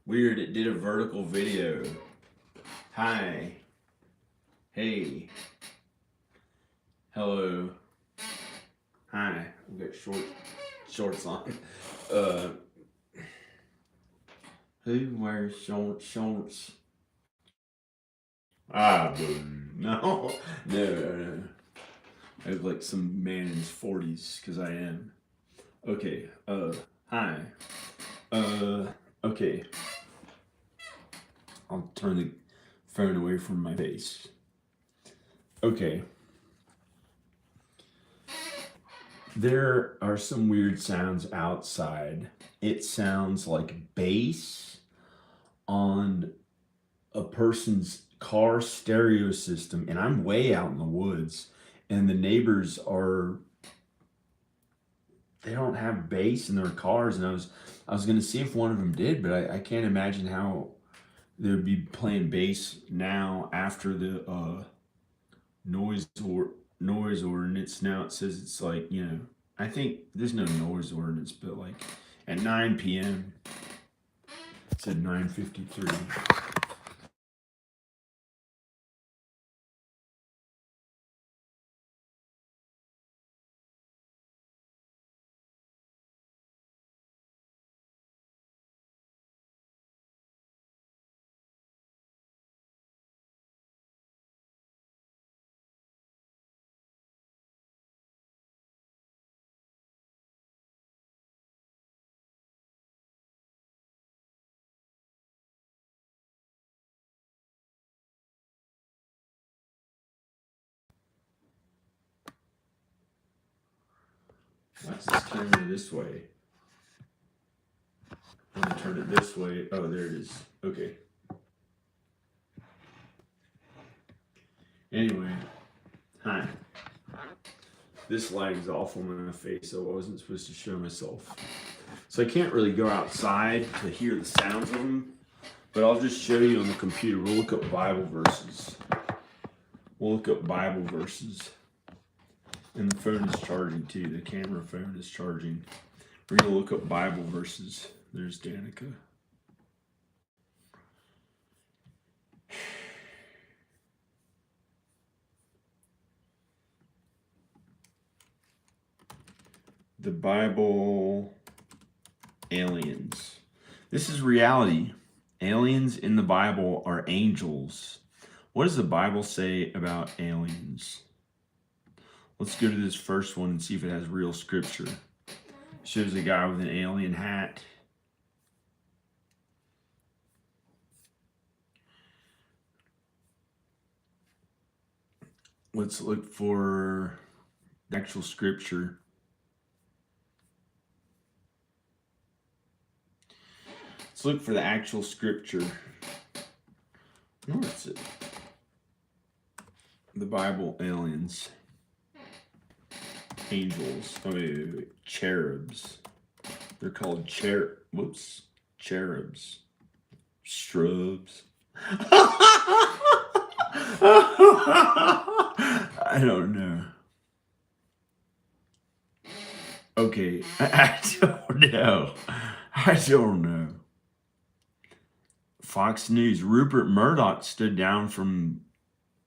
Weird, it did a vertical video. Hi. Hey. Hello. Hi. I've got shorts on. Uh who wears shorts? No. No. I look like some man in his 40s, because I am. Okay, hi. Uh okay. I'll turn the phone away from my face. Okay. There are some weird sounds outside. It sounds like bass on a person's car stereo system, and I'm way out in the woods, and the neighbors are, they don't have bass in their cars, and I was gonna see if one of them did, but I can't imagine how they would be playing bass now after the noise or noise ordinance. Now it says it's like, I think there's no noise ordinance, but like at 9 p.m. it said 9:53. Why's this camera this way? I'm gonna turn it this way. Oh, there it is. Okay. Anyway, hi. This light is awful in my face, so I wasn't supposed to show myself. So I can't really go outside to hear the sounds of them, but I'll just show you on the computer. We'll look up Bible verses. And the phone is charging too. The camera phone is charging. We're going to look up Bible verses. There's Danica. The Bible aliens. This is reality. Aliens in the Bible are angels. What does the Bible say about aliens? Let's go to this first one and see if it has real scripture. It shows a guy with an alien hat. Let's look for the actual scripture. Let's look for the actual scripture. Where is it? The Bible aliens. Angels. Oh, wait. Cherubs. They're called cherubs. Strubs. I don't know. Okay, I don't know. I don't know. Fox News. Rupert Murdoch stood down from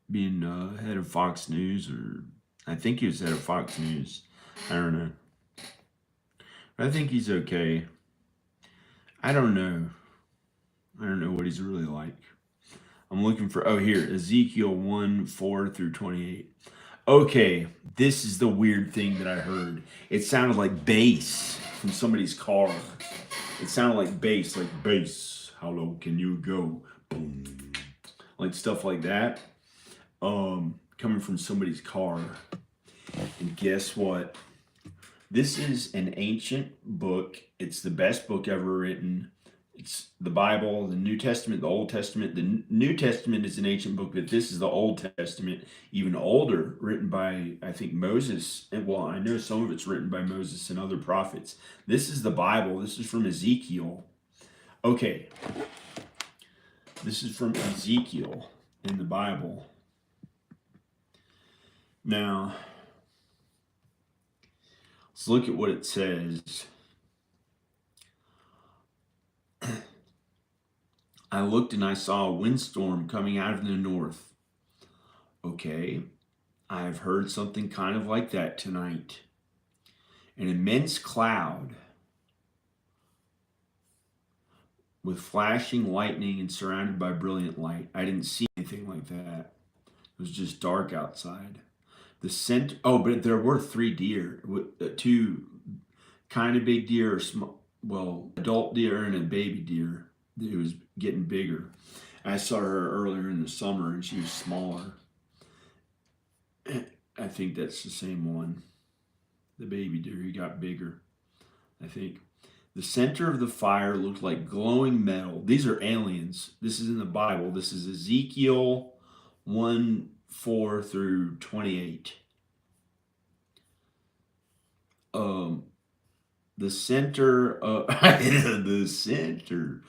being head of Fox News, or I think he was head of Fox News. I don't know. I think he's okay. I don't know. I don't know what he's really like. I'm looking for, oh, here, Ezekiel 1:4-28. Okay, this is the weird thing that I heard. It sounded like bass from somebody's car. It sounded like bass. How low can you go? Boom. Like stuff like that. Coming from somebody's car. And guess what? This is an ancient book. It's the best book ever written. It's the Bible, the New Testament, the Old Testament. The New Testament is an ancient book, but this is the Old Testament, even older, written by, I think, Moses. And well, I know some of it's written by Moses and other prophets. This is the Bible. This is from Ezekiel. Okay. This is from Ezekiel in the Bible. Now, let's look at what it says. I looked and I saw a windstorm coming out of the north. Okay, I've heard something kind of like that tonight. An immense cloud with flashing lightning and surrounded by brilliant light. I didn't see anything like that. It was just dark outside. The scent. Oh, but there were 3 deer, two kind of big deer, or small, well, adult deer and a baby deer. It was getting bigger. I saw her earlier in the summer, and she was smaller. I think that's the same one. The baby deer, he got bigger, I think. The center of the fire looked like glowing metal. These are aliens. This is in the Bible. This is Ezekiel 1:4 through 28. The center of the center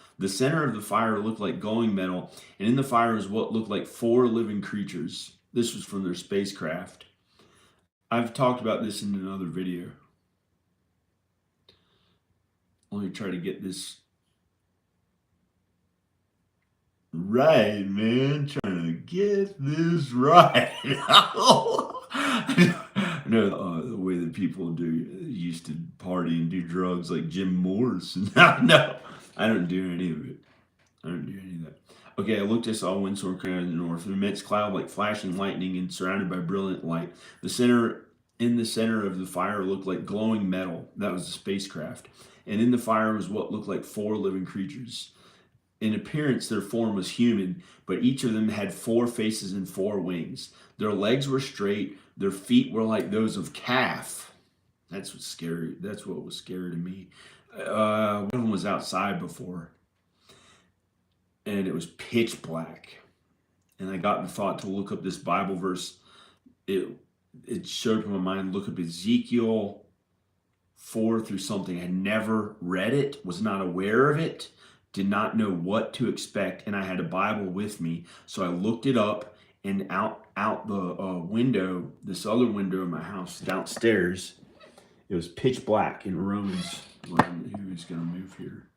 of the fire looked like glowing metal, and in the fire was what looked like 4 living creatures. This was from their spacecraft. I've talked about this in another video. Let me try to get this right, man. Trying to get this right. I know the way that people used to party and do drugs like Jim Morrison. No, I don't do any of it. I don't do any of that. Okay, I looked, I saw a windstorm coming out of the north, an immense cloud like flashing lightning and surrounded by brilliant light. In the center of the fire looked like glowing metal. That was the spacecraft. And in the fire was what looked like 4 living creatures. In appearance, their form was human, but each of them had 4 faces and 4 wings. Their legs were straight. Their feet were like those of calf. That's what's scary. That's what was scary to me. One of them was outside before, and it was pitch black. And I got the thought to look up this Bible verse. It showed up in my mind, look up Ezekiel 4 through something. I had never read it, was not aware of it, did not know what to expect, and I had a Bible with me. So I looked it up, and out the window, this other window in my house downstairs, it was pitch black in Romans. Who is going to move here,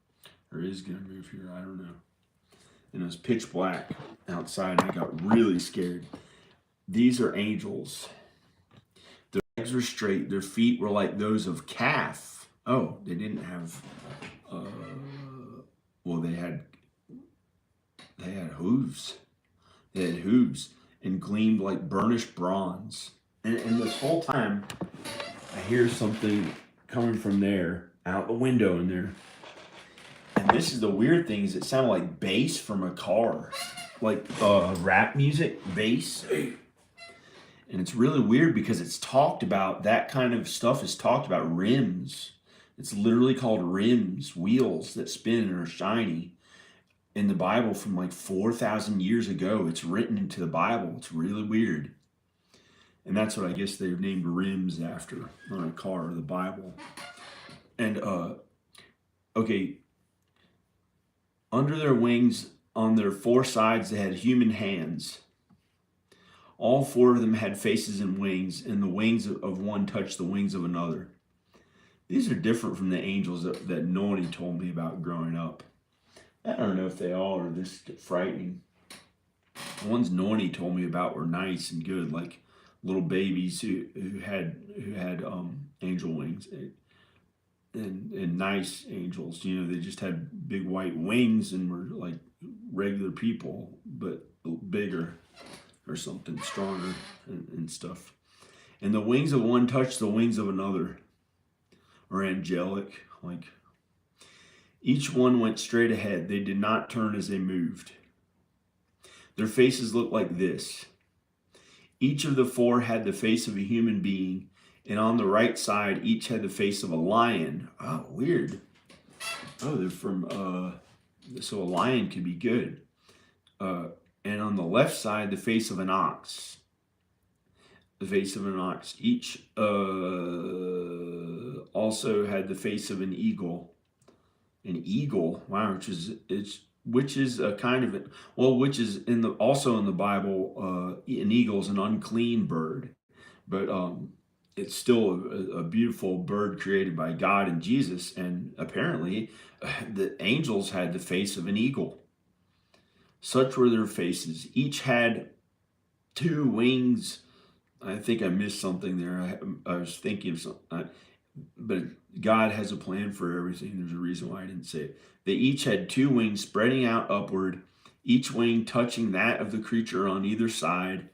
or is going to move here, I don't know. And it was pitch black outside, and I got really scared. These are angels. Their legs were straight. Their feet were like those of calf. Oh, they didn't have, well, they had hooves. They had hooves and gleamed like burnished bronze. And this whole time, I hear something coming from there, out the window in there. And this is the weird thing, is it sounded like bass from a car. Like rap music, bass. And it's really weird because it's talked about, that kind of stuff is talked about, rims. It's literally called rims, wheels that spin and are shiny. In the Bible from like 4,000 years ago. It's written into the Bible. It's really weird. And that's what I guess they've named rims after on a car, the Bible. And, okay, under their wings, on their 4 sides, they had human hands. All 4 of them had faces and wings, and the wings of one touched the wings of another. These are different from the angels that Noni told me about growing up. I don't know if they all are this frightening. The ones Noni told me about were nice and good, like little babies who had angel wings and nice angels. You know, they just had big white wings and were like regular people, but bigger or something, stronger and stuff. And the wings of one touched the wings of another, or angelic, like. Each one went straight ahead. They did not turn as they moved. Their faces looked like this. Each of the 4 had the face of a human being, and on the right side, each had the face of a lion. Oh, weird. Oh, they're from, so a lion could be good. And on the left side, the face of an ox. The face of an ox. Each also had the face of an eagle. An eagle, wow, which is a kind of, well, which is also in the Bible. An eagle is an unclean bird, but it's still a beautiful bird created by God and Jesus. And apparently, the angels had the face of an eagle. Such were their faces. Each had two wings. I think I missed something there. I was thinking of something. But God has a plan for everything. There's a reason why I didn't say it. They each had two wings spreading out upward, each wing touching that of the creature on either side,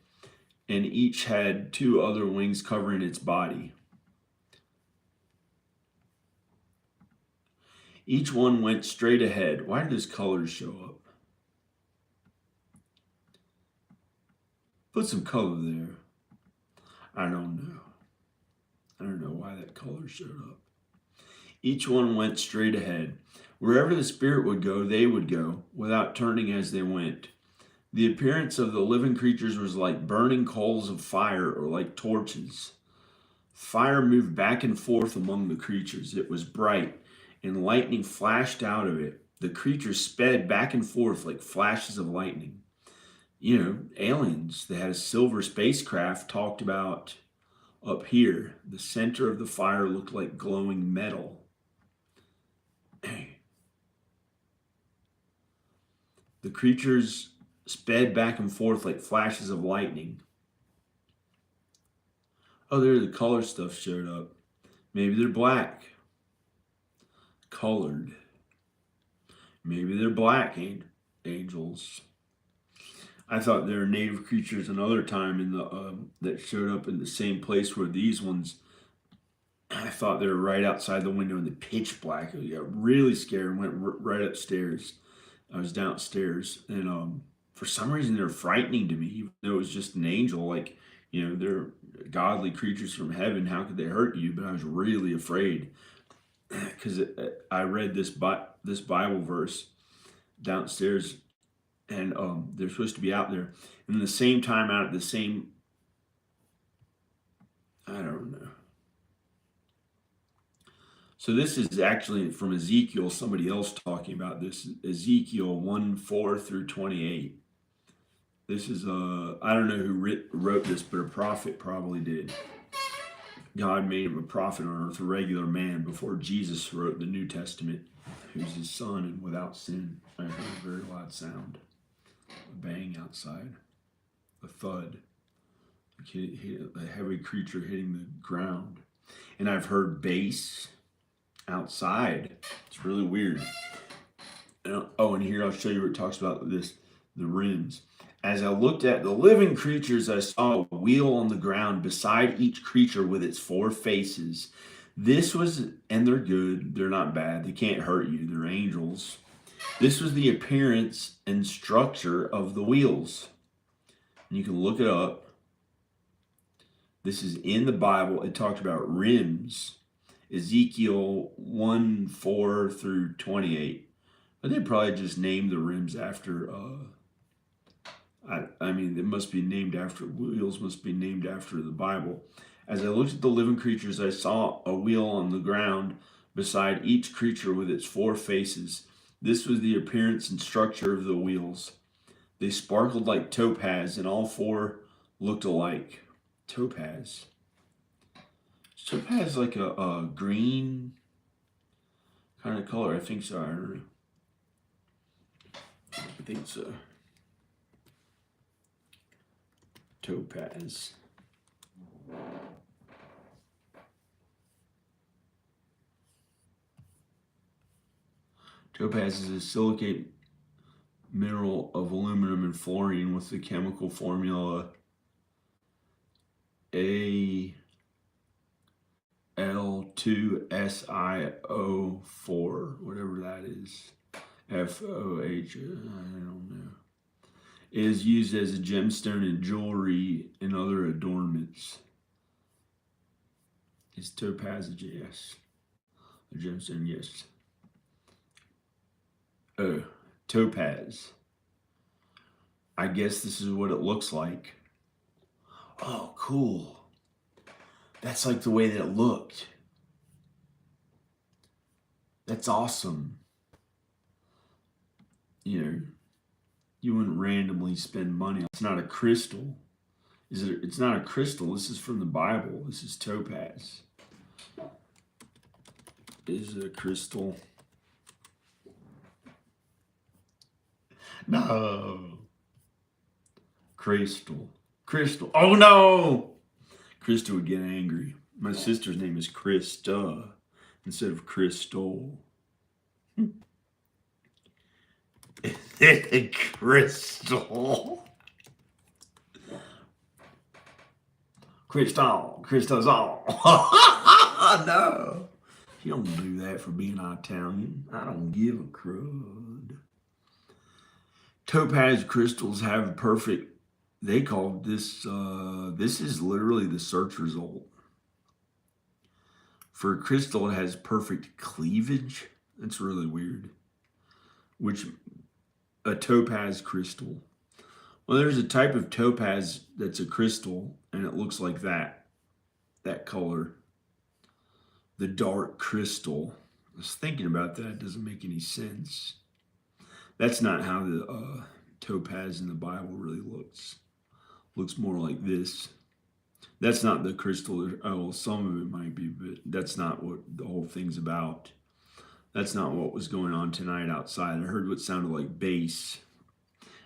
and each had two other wings covering its body. Each one went straight ahead. Why does colors show up? Put some color there. I don't know. I don't know why that color showed up. Each one went straight ahead. Wherever the Spirit would go, they would go, without turning as they went. The appearance of the living creatures was like burning coals of fire or like torches. Fire moved back and forth among the creatures. It was bright, and lightning flashed out of it. The creatures sped back and forth like flashes of lightning. You know, aliens. They had a silver spacecraft talked about up here. The center of the fire looked like glowing metal. The creatures sped back and forth like flashes of lightning. Oh, there the color stuff showed up. Maybe they're black. Colored. Maybe they're black angels. I thought there were native creatures another time in the that showed up in the same place where these ones. I thought they were right outside the window in the pitch black. I got really scared and went right upstairs. I was downstairs, and for some reason they're frightening to me, even though it was just an angel. Like, you know, they're godly creatures from heaven. How could they hurt you? But I was really afraid because I read this Bible verse downstairs, and they're supposed to be out there, and the same time out at the same. I don't know. So this is actually from Ezekiel, somebody else talking about this. Ezekiel 1:4 through 28. This is, I don't know who wrote this, but a prophet probably did. God made him a prophet on earth, a regular man, before Jesus wrote the New Testament, who's his son and without sin. I heard a very loud sound, a bang outside, a thud, a heavy creature hitting the ground. And I've heard bass outside. It's really weird. Oh, and here I'll show you where it talks about this, the rims. As I looked at the living creatures, I saw a wheel on the ground beside each creature with its four faces. This was, and they're good, they're not bad, they can't hurt you, they're angels. This was the appearance and structure of the wheels. And you can look it up. This is in the Bible. It talked about rims. Ezekiel 1:4 through 28. But they probably just named the rims after, I mean, it must be named after, wheels must be named after the Bible. As I looked at the living creatures, I saw a wheel on the ground beside each creature with its four faces. This was the appearance and structure of the wheels. They sparkled like topaz, and all four looked alike. Topaz. Topaz like a green kind of color. I think so. I don't know. I think so. Topaz. Topaz is a silicate mineral of aluminum and fluorine with the chemical formula Al2SiO4, whatever that is. FOH, I don't know. It is used as a gemstone in jewelry and other adornments. It's topaz, yes. A gemstone, yes. Oh, topaz. I guess this is what it looks like. Oh, cool. That's like the way that it looked. That's awesome. You know, you wouldn't randomly spend money. It's not a crystal. It's not a crystal. This is from the Bible. This is topaz. Is it a crystal? No. Crystal. Crystal. Oh no! Krista would get angry. My sister's name is Krista instead of Crystal. Crystal. Crystal. Crystal's all. No. You don't do that for being Italian. I don't give a crud. Topaz crystals have perfect, they called this, this is literally the search result. For a crystal, it has perfect cleavage. That's really weird. Which, a topaz crystal. Well, there's a type of topaz that's a crystal, and it looks like that color. The dark crystal. I was thinking about that. It doesn't make any sense. That's not how the topaz in the Bible really looks. Looks more like this. That's not the crystal. Oh, well, some of it might be, but that's not what the whole thing's about. That's not what was going on tonight outside. I heard what sounded like bass.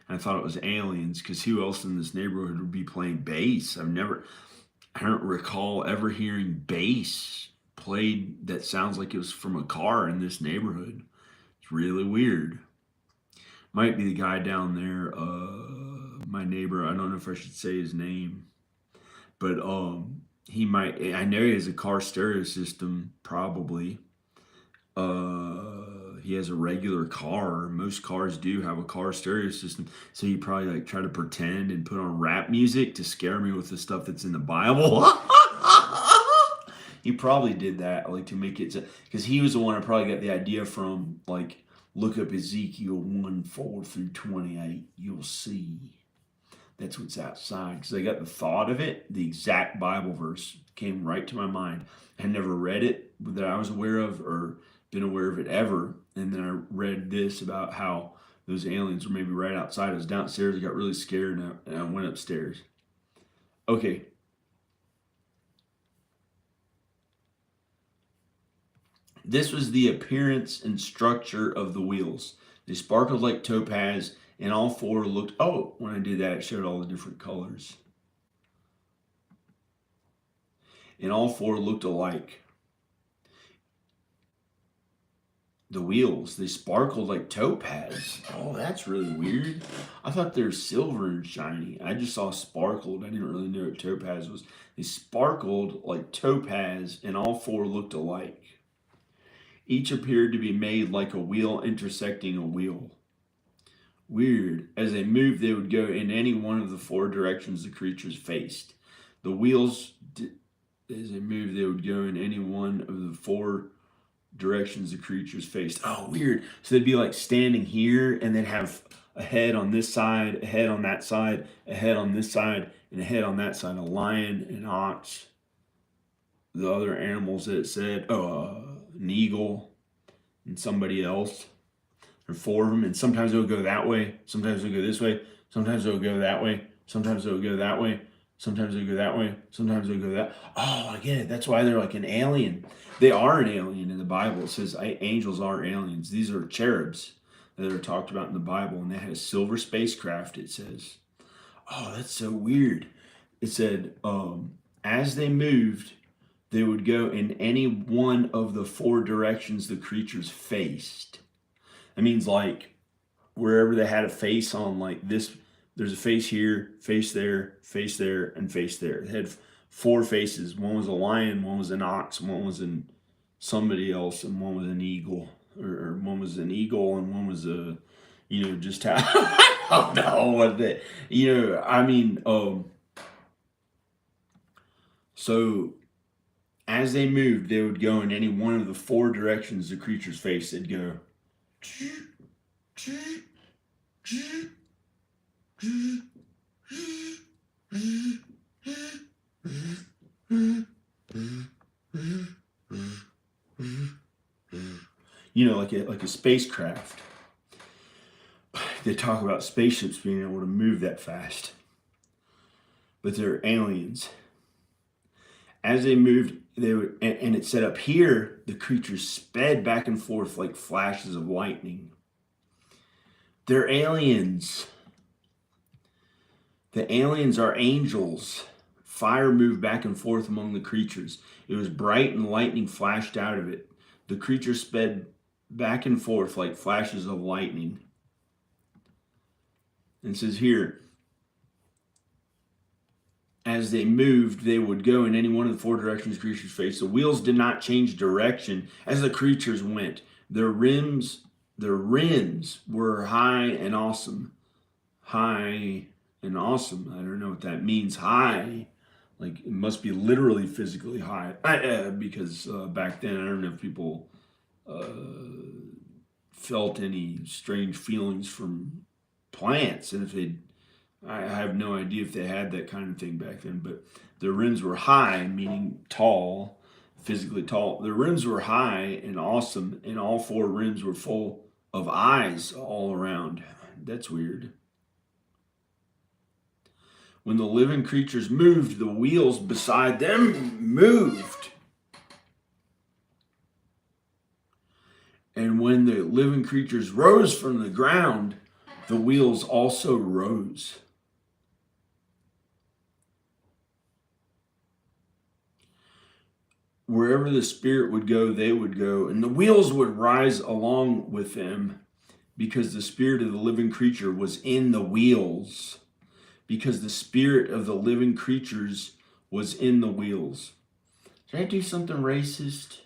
I thought it was aliens, because who else in this neighborhood would be playing bass? I don't recall ever hearing bass played that sounds like it was from a car in this neighborhood. It's really weird. Might be the guy down there, my neighbor. I don't know if I should say his name, but he might. I know he has a car stereo system, probably. He has a regular car. Most cars do have a car stereo system, so he probably like try to pretend and put on rap music to scare me with the stuff that's in the Bible. He probably did that, like to make it, because he was the one I probably got the idea from. Like, look up Ezekiel 1:4-28. You'll see. That's what's outside. Because I got the thought of it, the exact Bible verse came right to my mind. I had never read it that I was aware of or been aware of it ever. And then I read this about how those aliens were maybe right outside. I was downstairs. I got really scared and I went upstairs. Okay. This was the appearance and structure of the wheels. They sparkled like topaz, and all four looked, oh, when I did that, it showed all the different colors. And all four looked alike. The wheels, they sparkled like topaz. Oh, that's really weird. I thought they were silver and shiny. I just saw sparkled. I didn't really know what topaz was. They sparkled like topaz, and all four looked alike. Each appeared to be made like a wheel intersecting a wheel. Weird. As they moved, they would go in any one of the four directions the creatures faced. The wheels, as they moved, they would go in any one of the four directions the creatures faced. Oh, weird. So they'd be like standing here, and they'd have a head on this side, a head on that side, a head on this side, and a head on that side. A lion, an ox, the other animals that it said, an eagle, and somebody else. There are four of them, and sometimes it'll go that way, sometimes it'll go this way, sometimes it'll go that way, sometimes it'll go that way, sometimes it'll go that way, sometimes it'll go that. Oh, I get it. That's why they're like an alien. They are an alien in the Bible. It says angels are aliens. These are cherubs that are talked about in the Bible, and they had a silver spacecraft, it says. Oh, that's so weird. It said, as they moved, they would go in any one of the four directions the creatures faced. That means like wherever they had a face on, like this, there's a face here, face there, and face there. They had four faces. One was a lion, one was an ox, one was in somebody else, and one was an eagle. Or one was an eagle and one was a, just how, I don't know what that, so as they moved, they would go in any one of the four directions the creatures faced. They'd go. Like a spacecraft. They talk about spaceships being able to move that fast. But they're aliens. As they moved, they would, and it said up here, the creatures sped back and forth like flashes of lightning. They're aliens. The aliens are angels. Fire moved back and forth among the creatures. It was bright and lightning flashed out of it. The creatures sped back and forth like flashes of lightning. And it says here, as they moved, they would go in any one of the four directions the creatures faced. The wheels did not change direction as the creatures went. Their rims were high and awesome. High and awesome. I don't know what that means. High. Like, it must be literally physically high. Because back then, I don't know if people felt any strange feelings from plants. And if they, I have no idea if they had that kind of thing back then. But their rims were high, meaning tall, physically tall. Their rims were high and awesome. And all four rims were full of eyes all around. That's weird. When the living creatures moved, the wheels beside them moved. And when the living creatures rose from the ground, the wheels also rose. Wherever the spirit would go, they would go, and the wheels would rise along with them, because the spirit of the living creature was in the wheels. Because the spirit of the living creatures was in the wheels. Did I do something racist?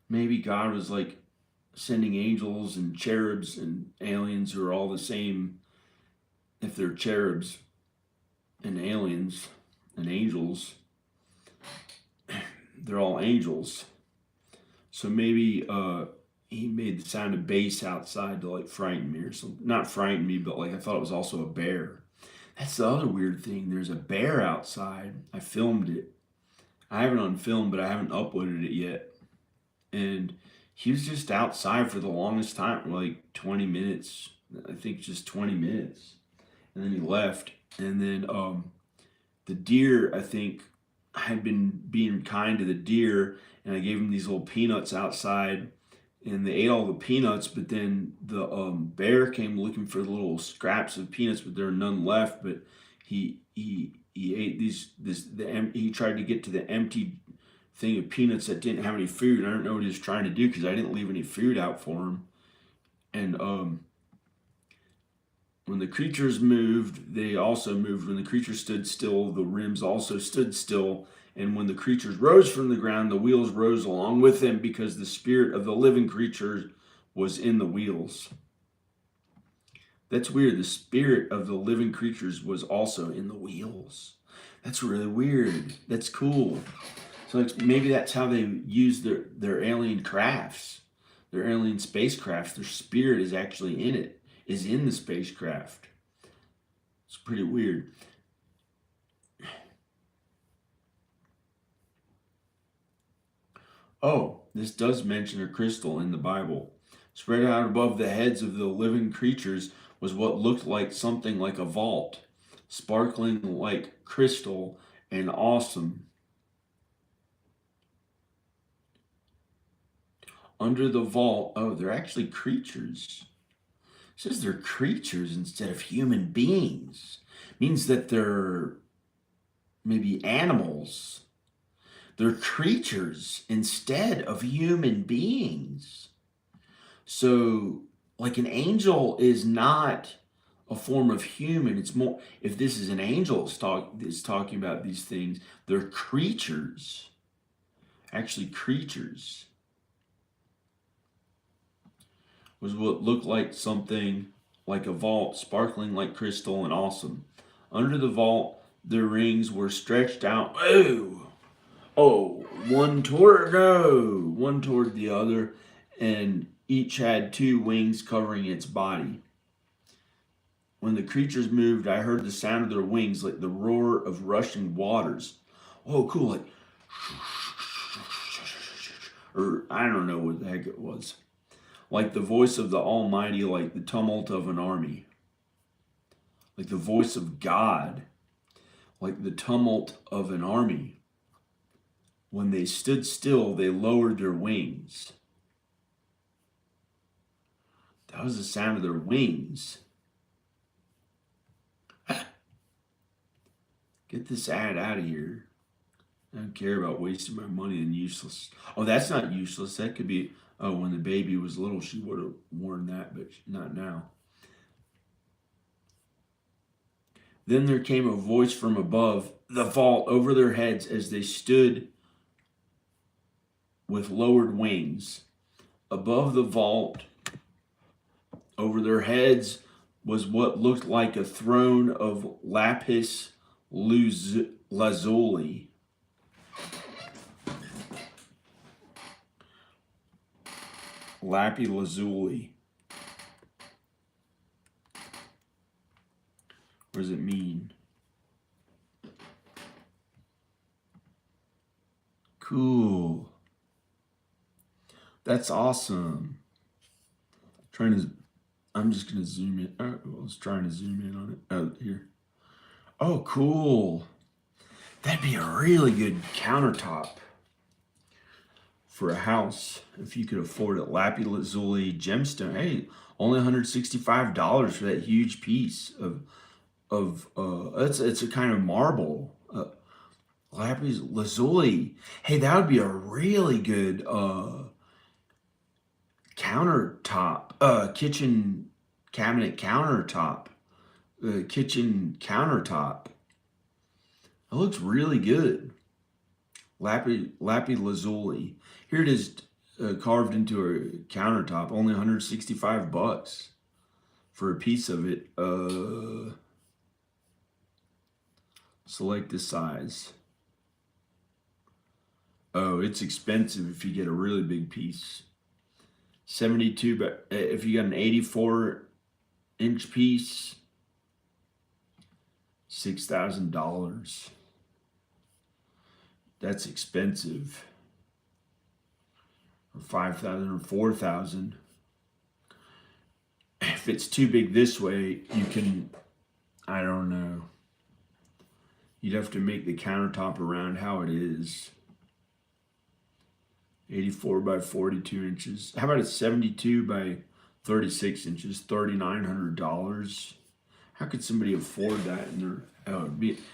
Maybe God was like sending angels and cherubs and aliens who are all the same. If they're cherubs and aliens and angels, they're all angels. So maybe he made the sound of bass outside to like frighten me or something. Not frighten me, but like I thought it was also a bear. That's the other weird thing. There's a bear outside. I filmed it. I have it on film, but I haven't uploaded it yet. And he was just outside for the longest time, like 20 minutes. I think just 20 minutes. And then he left. And then the deer, I think, I had been being kind to the deer, and I gave him these little peanuts outside. And they ate all the peanuts, but then the bear came looking for the little scraps of peanuts, but there were none left. But he ate he tried to get to the empty thing of peanuts that didn't have any food. I don't know what he was trying to do because I didn't leave any food out for him. And when the creatures moved, they also moved. When the creatures stood still, the rims also stood still. And when the creatures rose from the ground, the wheels rose along with them, because the spirit of the living creatures was in the wheels. That's weird. The spirit of the living creatures was also in the wheels. That's really weird. That's cool. So maybe that's how they use their alien crafts, their alien spacecrafts. Their spirit is actually in it, is in the spacecraft. It's pretty weird. Oh, this does mention a crystal in the Bible. Spread out above the heads of the living creatures was what looked like something like a vault, sparkling like crystal and awesome. Under the vault, oh, they're actually creatures. It says they're creatures instead of human beings. It means that they're maybe animals. They're creatures instead of human beings. So, like, an angel is not a form of human. It's more, if this is an angel is talking about these things, they're creatures. Actually, creatures. Was what looked like something like a vault, sparkling like crystal and awesome. Under the vault, the rings were stretched out. One toward the other, and each had two wings covering its body. When the creatures moved, I heard the sound of their wings like the roar of rushing waters. Oh, cool! Like, or I don't know what the heck it was. Like the voice of the Almighty, like the tumult of an army. Like the voice of God, like the tumult of an army. When they stood still, they lowered their wings. That was the sound of their wings. Get this ad out of here. I don't care about wasting my money on useless. Oh, that's not useless. That could be, oh, when the baby was little, she would have worn that, but not now. Then there came a voice from above the vault over their heads as they stood with lowered wings. Above the vault, over their heads, was what looked like a throne of lapis lazuli. Lapis lazuli. What does it mean? Cool. That's awesome. I'm just gonna zoom in. I was trying to zoom in on it. Oh, here. Oh, cool. That'd be a really good countertop for a house if you could afford it. Lapis lazuli gemstone. Hey, only $165 for that huge piece of it's a kind of marble. Lapis lazuli. Hey, that would be a really good countertop, kitchen cabinet countertop, kitchen countertop. It looks really good. Lapis lazuli. Here it is, carved into a countertop. Only $165 for a piece of it. Select the size. Oh, it's expensive if you get a really big piece. 72, but if you got an 84-inch piece, $6,000. That's expensive. Or $5,000 or $4,000. If it's too big this way, you can, I don't know. You'd have to make the countertop around how it is. 84 by 42 inches. How about a 72 by 36 inches? $3,900. How could somebody afford that?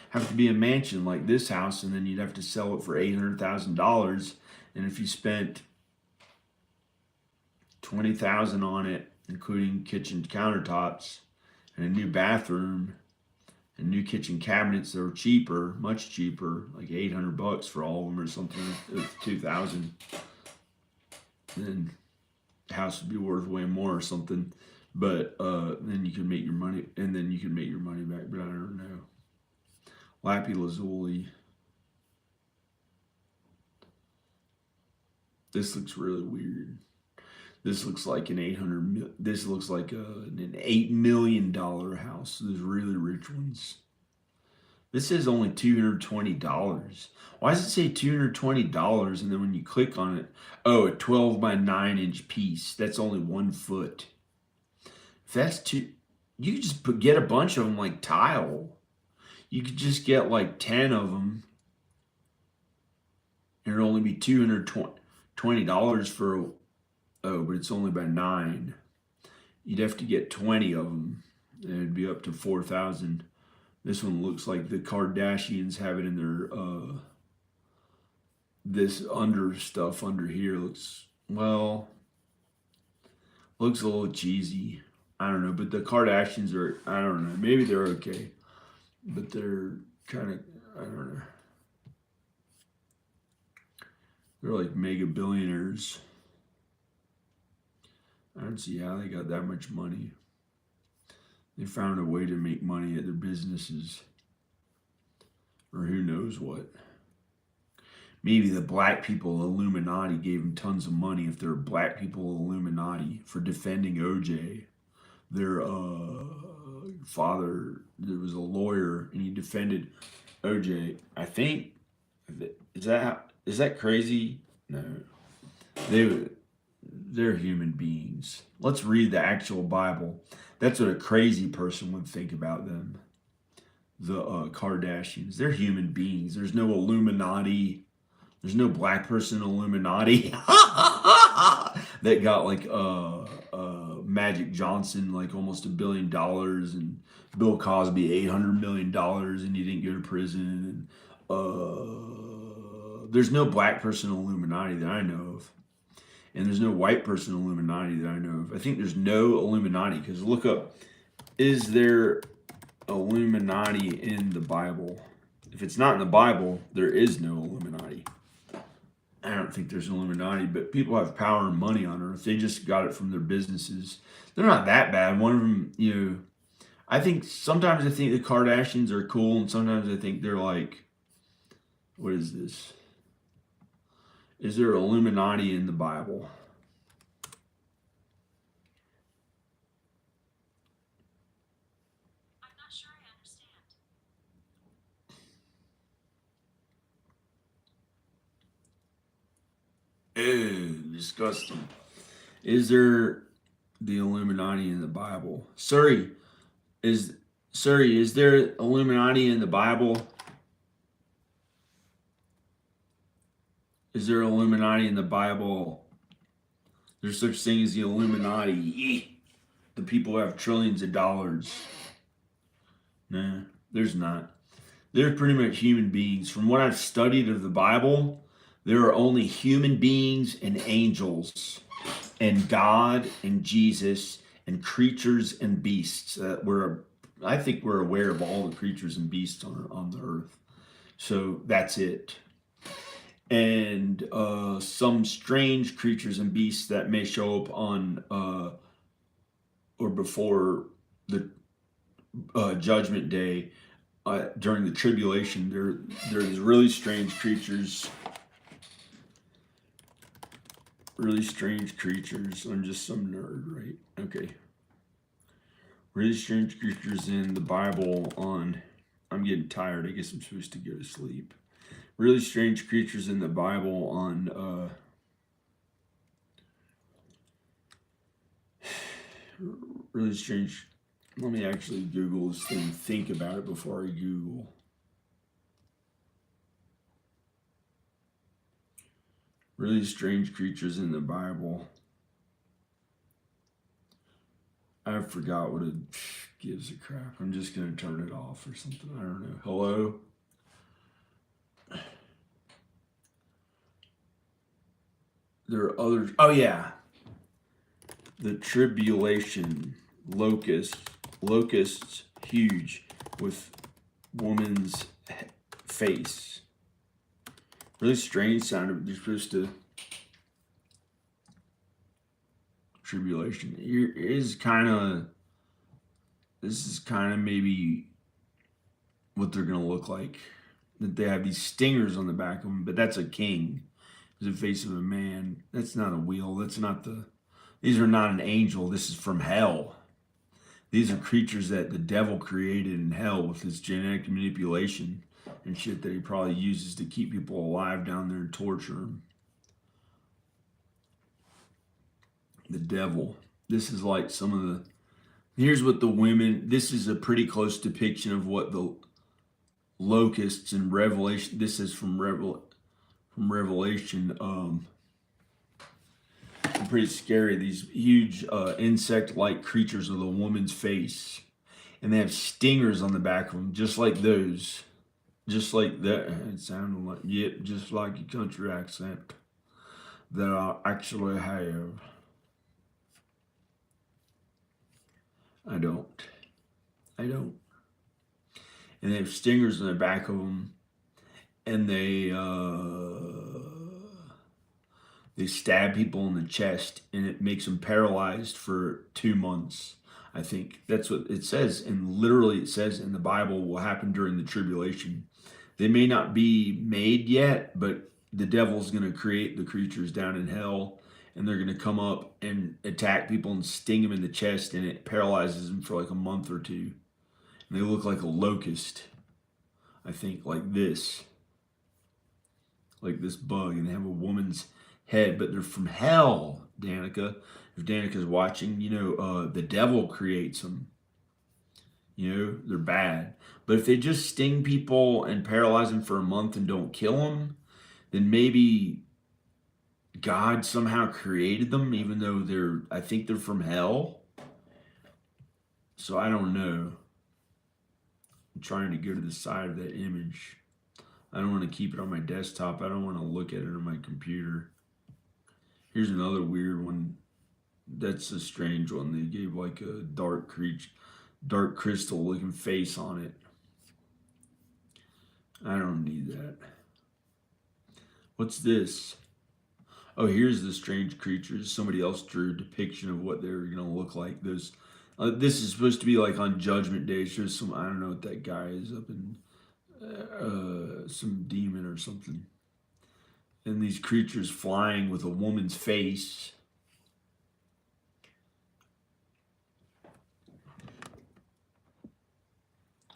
Have to be a mansion like this house, and then you'd have to sell it for $800,000. And if you spent $20,000 on it, including kitchen countertops and a new bathroom and new kitchen cabinets that are cheaper, much cheaper, like $800 for all of them or something, $2,000, then the house would be worth way more or something. But then you can make your money, and then you can make your money back. But I don't know. Lapis lazuli. This looks really weird. This looks like an this looks like an $8 million house. Those really rich ones. This is only $220. Why does it say $220? And then when you click on it, oh, a 12 by 9 inch piece. That's only 1 foot. If that's too, you could just get a bunch of them like tile. You could just get like 10 of them. And it'll only be $220 for. Oh, but it's only by 9. You'd have to get 20 of them, and it'd be up to 4,000. This one looks like the Kardashians have it in their, this under stuff under here looks, well, looks a little cheesy. I don't know, but the Kardashians are, I don't know, maybe they're okay, but they're kind of, I don't know. They're like mega billionaires. I don't see how they got that much money. They found a way to make money at their businesses. Or who knows what. Maybe the black people Illuminati gave them tons of money if they're black people Illuminati for defending OJ. Their father, there was a lawyer and he defended OJ. I think, is that crazy? No. They're human beings. Let's read the actual Bible. That's what a crazy person would think about them. The Kardashians. They're human beings. There's no Illuminati. There's no black person Illuminati that got like Magic Johnson like almost $1 billion, and Bill Cosby $800 million, and he didn't go to prison. And there's no black person in Illuminati that I know of, and there's no white person in Illuminati that I know of. I think there's no Illuminati, because look up, is there Illuminati in the Bible? If it's not in the Bible, there is no Illuminati. I don't think there's an Illuminati, but people have power and money on earth. They just got it from their businesses. They're not that bad. One of them, I think sometimes I think the Kardashians are cool, and sometimes I think they're like, what is this? Is there Illuminati in the Bible? I'm not sure I understand. Ew, disgusting. Is there the Illuminati in the Bible? Surrey, is there Illuminati in the Bible? Is there Illuminati in the Bible? There's such thing as the Illuminati. The people who have trillions of dollars. Nah, there's not. They're pretty much human beings. From what I've studied of the Bible, there are only human beings and angels, and God and Jesus and creatures and beasts. I think we're aware of all the creatures and beasts on the earth. So that's it. And some strange creatures and beasts that may show up on or before the judgment day during the tribulation. There's really strange creatures. Really strange creatures. I'm just some nerd, right? Okay. Really strange creatures in the Bible on... I'm getting tired. I guess I'm supposed to go to sleep. Really strange creatures in the Bible on... really strange... Let me actually Google this thing. Think about it before I Google. Really strange creatures in the Bible. I forgot what it gives a crap. I'm just going to turn it off or something. I don't know. Hello? There are others. Oh, yeah. The tribulation. Locusts huge with woman's face. Really strange sound. They're supposed to... Tribulation. This is kind of maybe what they're going to look like. That they have these stingers on the back of them, but that's a king. It's the face of a man. That's not a wheel. These are not an angel. This is from hell. These are creatures that the devil created in hell with his genetic manipulation and shit that he probably uses to keep people alive down there and torture them. The devil. This is like some of the... Here's what the women... This is a pretty close depiction of what the locusts in Revelation... This is from Revelation. Pretty scary. These huge insect-like creatures with a woman's face. And they have stingers on the back of them, just like those. Just like that. It sounded like... Yep, just like a country accent that I actually have. I don't. And they have stingers on the back of them, and they stab people in the chest, and it makes them paralyzed for 2 months. I think that's what it says, and literally it says in the Bible will happen during the tribulation. They may not be made yet, but the devil's going to create the creatures down in hell, and they're going to come up and attack people and sting them in the chest, and it paralyzes them for like a month or two. And they look like a locust, I think, like this bug, and they have a woman's head, but they're from hell, Danica. If Danica's watching, the devil creates them. They're bad. But if they just sting people and paralyze them for a month and don't kill them, then maybe God somehow created them, even though I think they're from hell. So I don't know. I'm trying to go to the side of that image. I don't want to keep it on my desktop. I don't want to look at it on my computer. Here's another weird one. That's a strange one. They gave like a dark crystal looking face on it. I don't need that. What's this? Oh, here's the strange creatures. Somebody else drew a depiction of what they were going to look like. This is supposed to be like on Judgment Day. It's just I don't know what that guy is up in, some demon or something. And these creatures flying with a woman's face.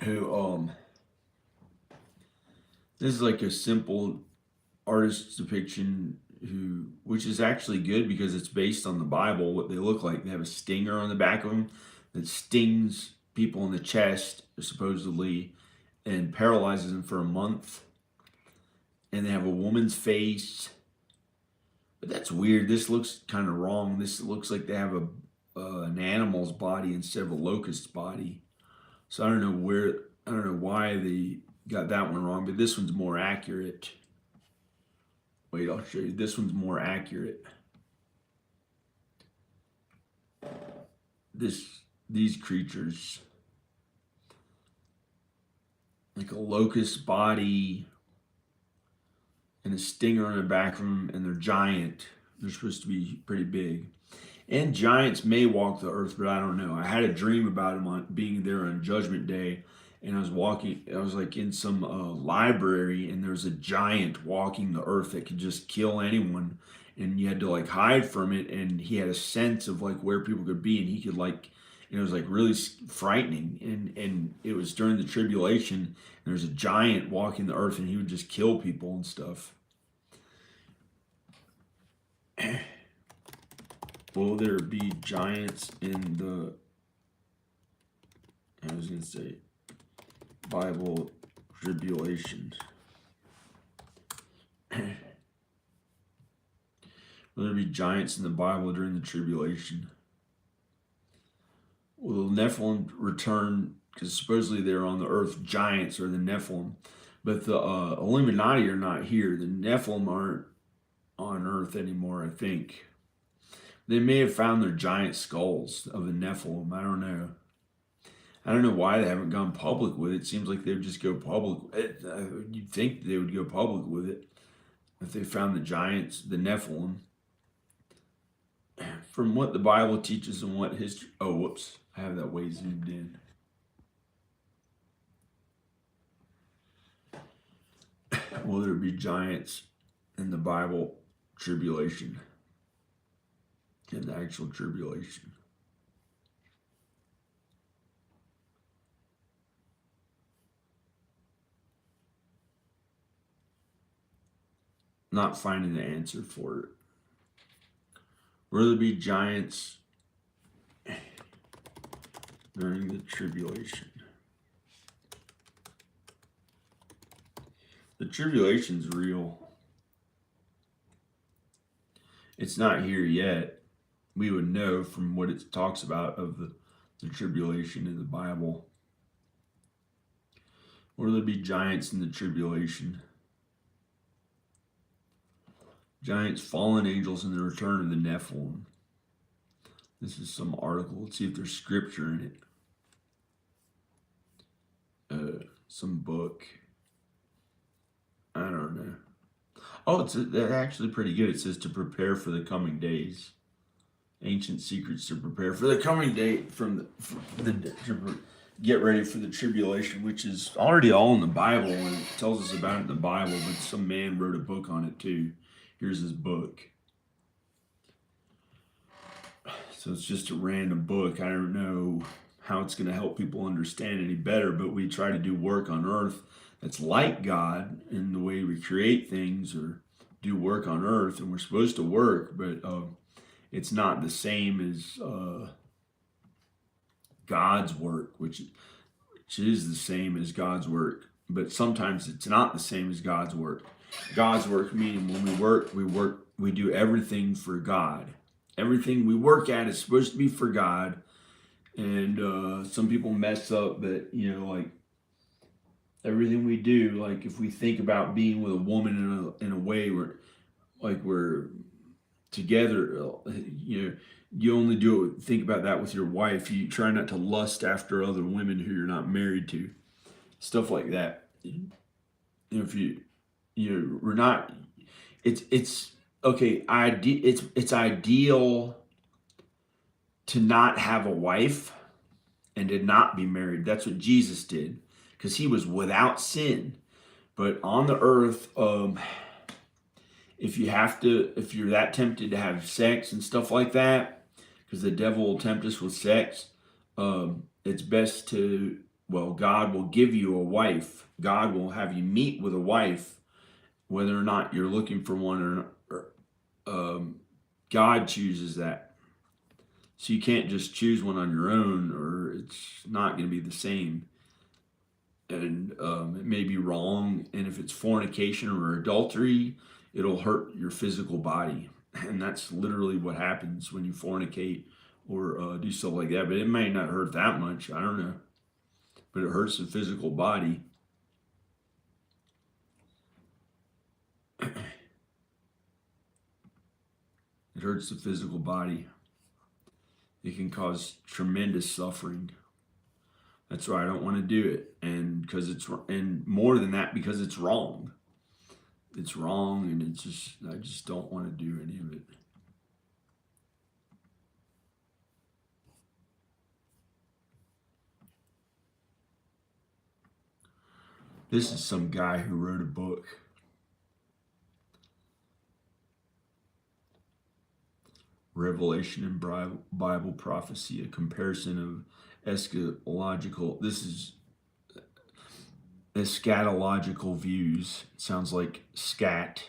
Who, this is like a simple artist's depiction which is actually good because it's based on the Bible, what they look like. They have a stinger on the back of them that stings people in the chest, supposedly, and paralyzes them for a month. And they have a woman's face. But that's weird. This looks kind of wrong. This looks like they have an animal's body instead of a locust's body. So I don't know why they got that one wrong, but this one's more accurate. Wait, I'll show you. This one's more accurate. These creatures, like a locust body and a stinger on the back of them, and they're giant. They're supposed to be pretty big. And giants may walk the earth, but I don't know. I had a dream about them being there on Judgment Day, and I was like in some library, and there was a giant walking the earth that could just kill anyone, and you had to like hide from it, and he had a sense of like where people could be, and he could like, and it was like really frightening, and it was during the tribulation, and there was a giant walking the earth, and he would just kill people and stuff. Will there be giants in the, I was going to say, Bible tribulation? Will there be giants in the Bible during the tribulation? Will the Nephilim return? Because supposedly they're on the earth. Giants are the Nephilim. But the Illuminati are not here. The Nephilim aren't on earth anymore, I think. They may have found their giant skulls of the Nephilim. I don't know. I don't know why they haven't gone public with it. It seems like they would just go public. You'd think they would go public with it if they found the giants, the Nephilim. From what the Bible teaches and what history... Oh, whoops. I have that way zoomed in. Will there be giants in the Bible tribulation? In the actual tribulation? Not finding the answer for it. Will there be giants during the tribulation? The tribulation's real. It's not here yet. We would know from what it talks about of the tribulation in the Bible. Will there be giants in the tribulation? Giants, fallen angels, and the return of the Nephilim. This is some article. Let's see if there's scripture in it. Some book. I don't know. Oh, it's actually pretty good. It says to prepare for the coming days. Ancient secrets to prepare for the coming day to get ready for the tribulation, which is already all in the Bible, and it tells us about it in the Bible, but some man wrote a book on it too. Here's his book. So it's just a random book. I don't know how it's going to help people understand any better, but we try to do work on earth that's like God in the way we create things or do work on earth, and we're supposed to work, but it's not the same as God's work, which is the same as God's work, but sometimes it's not the same as God's work. God's work meaning when we do everything for God. Everything we work at is supposed to be for God, And some people mess up, but like everything we do, like if we think about being with a woman in a way where like we're together, you only think about that with your wife. You try not to lust after other women who you're not married to, stuff like that. If we're not, it's okay. It's ideal to not have a wife and to not be married. That's what Jesus did because he was without sin. But on the earth, if you're that tempted to have sex and stuff like that, because the devil will tempt us with sex, it's best to, well, God will give you a wife. God will have you meet with a wife, whether or not you're looking for one God chooses that. So you can't just choose one on your own, or it's not going to be the same. And it may be wrong. And if it's fornication or adultery, it'll hurt your physical body. And that's literally what happens when you fornicate or do stuff like that. But it may not hurt that much. I don't know. But it hurts the physical body. It hurts the physical body. It can cause tremendous suffering. That's why I don't want to do it. And more than that, because it's wrong. It's wrong, and I just don't want to do any of it. This is some guy who wrote a book. Revelation and Bible prophecy, a comparison of this is eschatological views. It sounds like scat,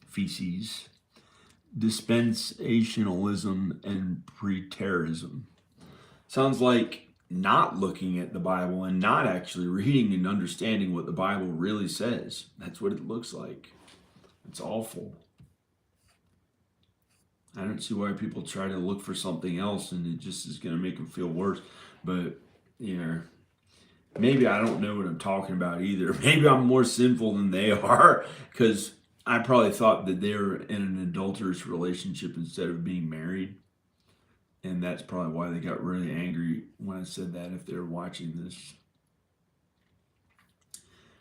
feces, dispensationalism, and preterism. Sounds like not looking at the Bible and not actually reading and understanding what the Bible really says. That's what it looks like. It's awful. I don't see why people try to look for something else, and it just is going to make them feel worse. But, maybe I don't know what I'm talking about either. Maybe I'm more sinful than they are, because I probably thought that they were in an adulterous relationship instead of being married. And that's probably why they got really angry when I said that, if they're watching this.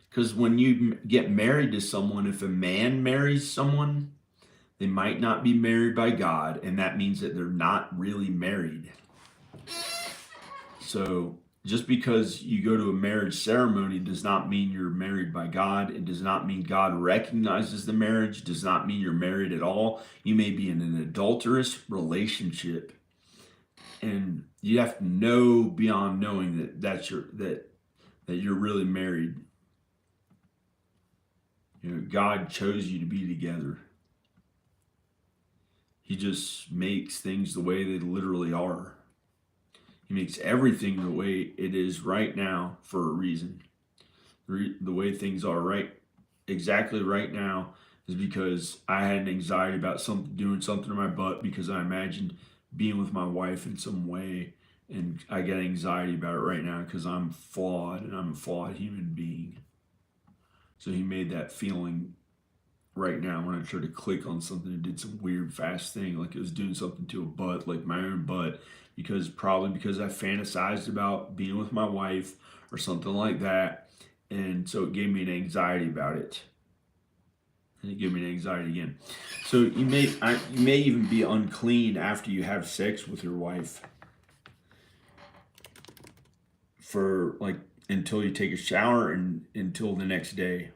Because when you get married to someone, if a man marries someone, they might not be married by God, and that means that they're not really married. So just because you go to a marriage ceremony does not mean you're married by God. It does not mean God recognizes the marriage. It does not mean you're married at all. You may be in an adulterous relationship, and you have to know beyond knowing that you're really married. God chose you to be together. He just makes things the way they literally are. He makes everything the way it is right now for a reason. The way things are exactly right now is because I had an anxiety about doing something to my butt, because I imagined being with my wife in some way, and I get anxiety about it right now because I'm flawed and I'm a flawed human being. So he made that feeling right now when I tried to click on something and did some weird fast thing, like it was doing something to a butt, like my own butt, probably because I fantasized about being with my wife or something like that, and so it gave me an anxiety about it, and it gave me an anxiety again. So you may even be unclean after you have sex with your wife for like until you take a shower and until the next day.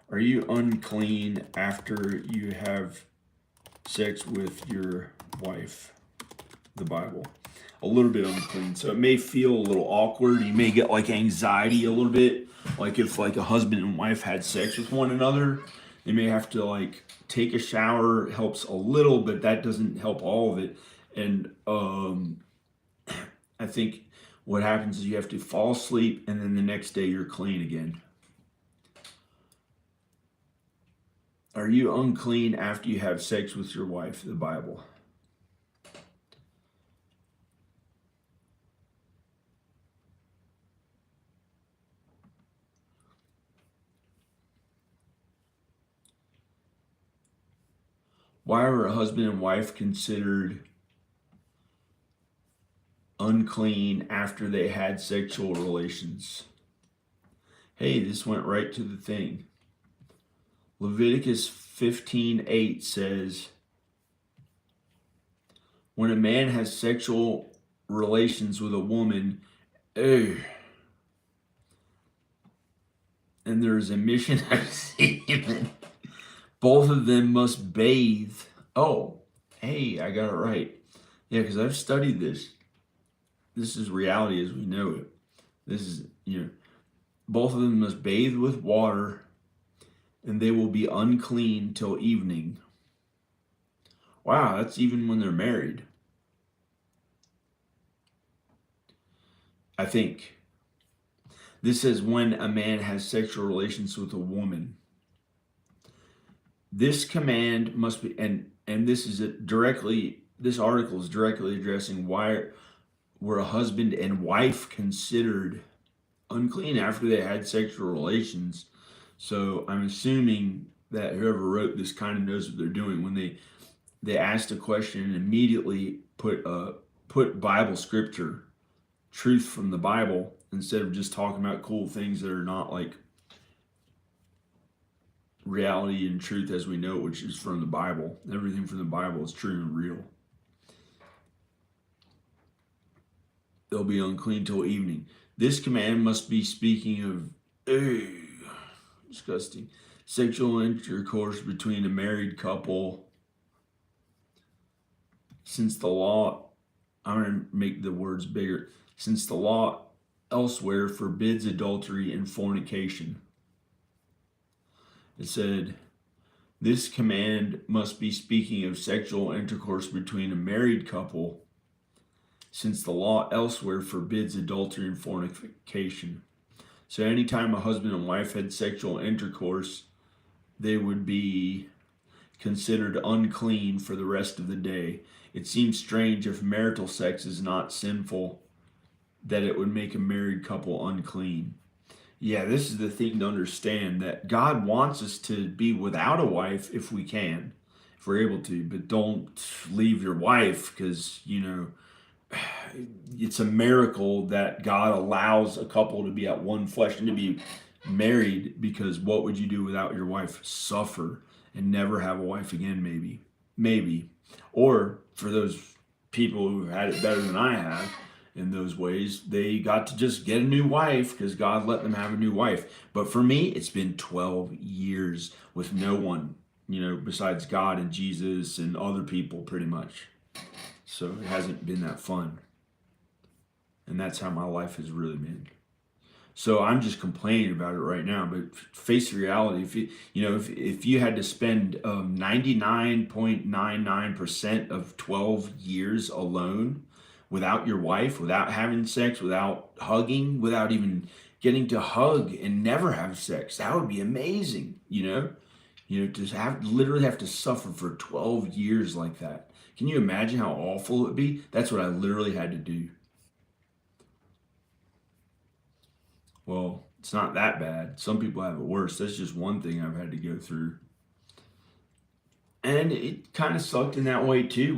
Are you unclean after you have sex with your wife? The Bible. A little bit unclean. So it may feel a little awkward. You may get like anxiety a little bit. Like if like a husband and wife had sex with one another, they may have to like take a shower. It helps a little, but that doesn't help all of it. And I think what happens is you have to fall asleep, and then the next day you're clean again. Are you unclean after you have sex with your wife? The Bible. Why are a husband and wife considered unclean after they had sexual relations? Hey, this went right to the thing. Leviticus 15:8 says, when a man has sexual relations with a woman, and there's emission of semen, both of them must bathe. Oh, hey, I got it right. Yeah, because I've studied this. This is reality as we know it. This is, both of them must bathe with water, and they will be unclean till evening. Wow, that's even when they're married. I think. This says when a man has sexual relations with a woman. This command must be, and this is directly, this article is directly addressing why were a husband and wife considered unclean after they had sexual relations. So I'm assuming that whoever wrote this kind of knows what they're doing when they asked a question and immediately put Bible scripture, truth from the Bible, instead of just talking about cool things that are not like reality and truth as we know it, which is from the Bible. Everything from the Bible is true and real. They'll be unclean till evening. This command must be speaking of disgusting sexual intercourse between a married couple. Since the law, I'm going to make the words bigger. Since the law elsewhere forbids adultery and fornication. It said, this command must be speaking of sexual intercourse between a married couple, since the law elsewhere forbids adultery and fornication. So anytime a husband and wife had sexual intercourse, they would be considered unclean for the rest of the day. It seems strange if marital sex is not sinful, that it would make a married couple unclean. Yeah, this is the thing to understand, that God wants us to be without a wife if we can, if we're able to, but don't leave your wife because, it's a miracle that God allows a couple to be at one flesh and to be married, because what would you do without your wife? Suffer and never have a wife again, maybe. Or for those people who had it better than I have in those ways, they got to just get a new wife because God let them have a new wife. But for me, it's been 12 years with no one, besides God and Jesus and other people pretty much. So it hasn't been that fun. And that's how my life has really been. So I'm just complaining about it right now, but face reality. If you had to spend 99.99% of 12 years alone without your wife, without having sex, without hugging, without even getting to hug and never have sex, that would be amazing. To literally have to suffer for 12 years like that. Can you imagine how awful it would be? That's what I literally had to do. Well, it's not that bad. Some people have it worse. That's just one thing I've had to go through. And it kind of sucked in that way too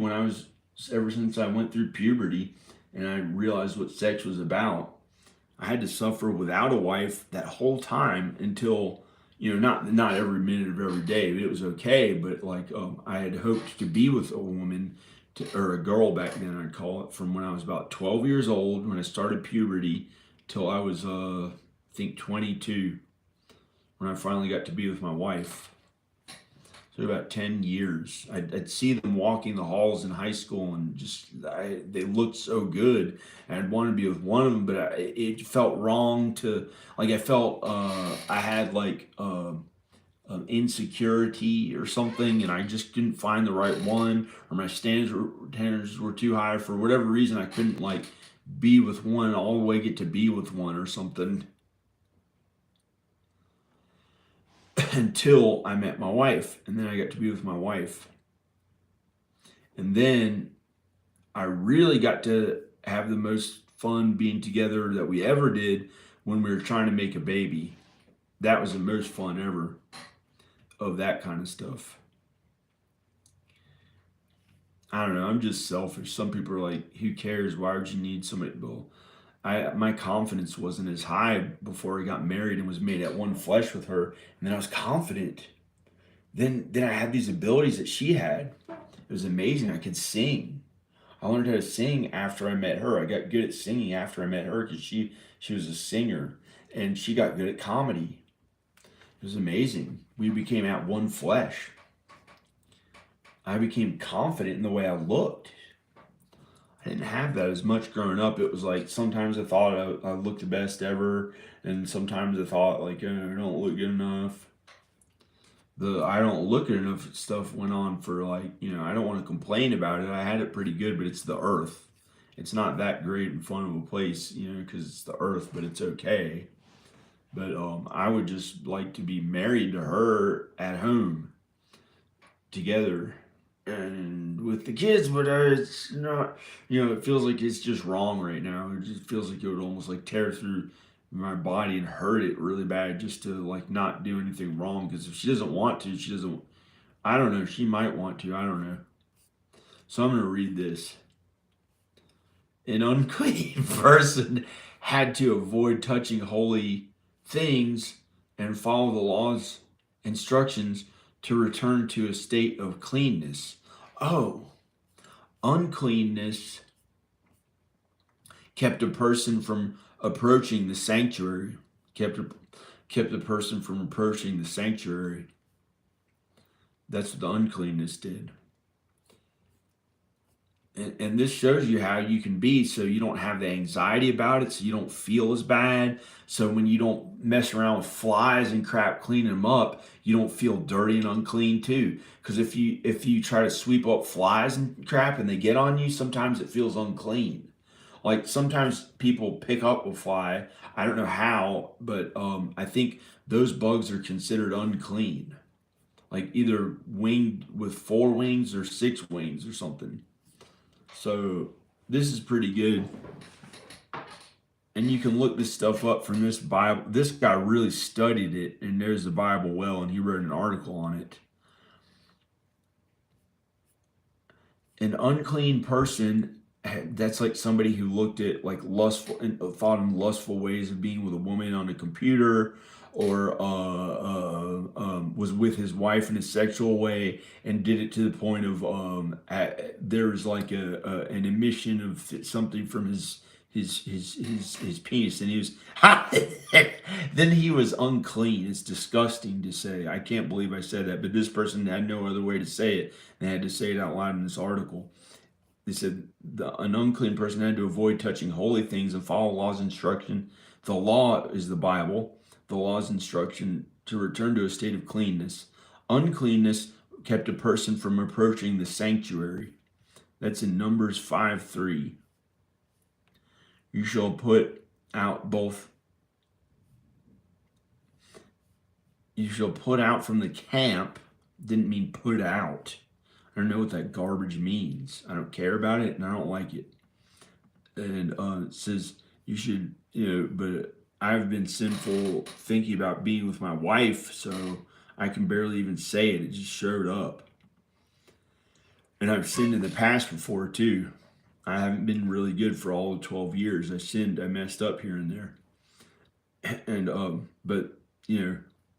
ever since I went through puberty and I realized what sex was about. I had to suffer without a wife that whole time until, not every minute of every day, but it was okay. But I had hoped to be with a woman or a girl back then, I'd call it, from when I was about 12 years old, when I started puberty, till I was, I think 22, when I finally got to be with my wife. So about 10 years. I'd see them walking the halls in high school and they looked so good. And I'd want to be with one of them, but it felt wrong I felt I had insecurity or something, and I just didn't find the right one, or my standards were too high. For whatever reason, I couldn't be with one all the way, get to be with one or something. Until I met my wife, and then I got to be with my wife. And then I really got to have the most fun being together that we ever did when we were trying to make a baby. That was the most fun ever of that kind of stuff. I don't know. I'm just selfish. Some people are like, "Who cares? Why would you need somebody?" Well, my confidence wasn't as high before I got married and was made at one flesh with her, and then I was confident. Then I had these abilities that she had. It was amazing. I could sing. I learned how to sing after I met her. I got good at singing after I met her because she was a singer, and she got good at comedy. It was amazing. We became at one flesh. I became confident in the way I looked. I didn't have that as much growing up. It was like sometimes I thought I looked the best ever, and sometimes I thought like I don't look good enough. The I don't look good enough stuff went on for like I don't want to complain about it. I had it pretty good, but it's the earth. It's not that great and fun of a place, because it's the earth, but it's okay. But I would just like to be married to her at home together and with the kids, but it's not. It feels like it's just wrong right now. It just feels like it would almost like tear through my body and hurt it really bad just to like not do anything wrong. Because if she doesn't want to, she doesn't. I don't know. She might want to. I don't know. So I'm gonna read this. An unclean person had to avoid touching holy things and follow the law's instructions to return to a state of cleanness. Oh, uncleanness kept a person from approaching the sanctuary. Kept a person from approaching the sanctuary. That's what the uncleanness did. And this shows you how you can be so you don't have the anxiety about it, so you don't feel as bad. So when you don't mess around with flies and crap cleaning them up, you don't feel dirty and unclean too. Because if you try to sweep up flies and crap and they get on you, sometimes it feels unclean. Like sometimes people pick up a fly. I don't know how, but I think those bugs are considered unclean. Like either winged with 4 wings or 6 wings or something. So this is pretty good. And you can look this stuff up from this Bible. This guy really studied it and knows the Bible well, and he wrote an article on it. An unclean person, that's like somebody who looked at like lustful and thought in lustful ways of being with a woman on a computer, or was with his wife in a sexual way and did it to the point of there's like an emission of something from his penis, and he was then he was unclean. It's disgusting to say. I can't believe I said that, but this person had no other way to say it. They had to say it out loud in this article. They said an unclean person had to avoid touching holy things and follow law's instruction. The law is the Bible. The law's instruction to return to a state of cleanness. Uncleanness kept a person from approaching the sanctuary. That's in Numbers 5:3. You shall put out both. You shall put out from the camp. Didn't mean put out. I don't know what that garbage means. I don't care about it and I don't like it. And it says you should, but I've been sinful thinking about being with my wife, so I can barely even say it. It just showed up. And I've sinned in the past before too. I haven't been really good for all of 12 years. I messed up here and there. And but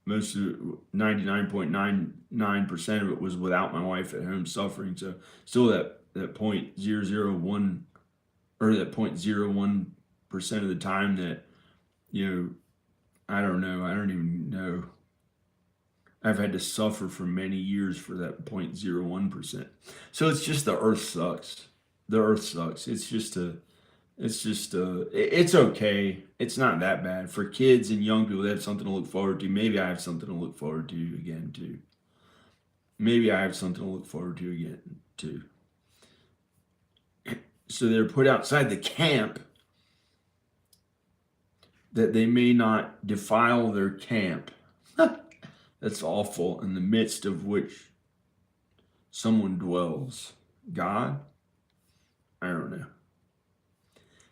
most of 99.99% of it was without my wife at home suffering. So still that 0.001 or that 0.01% of the time that I don't know. I don't even know. I've had to suffer for many years for that 0.01%. So it's just the earth sucks. The earth sucks. It's okay. It's not that bad. For kids and young people, they have something to look forward to. Maybe I have something to look forward to again, too. Maybe I have something to look forward to again, too. So they're put outside the camp that they may not defile their camp. That's awful, in the midst of which someone dwells. God? I don't know.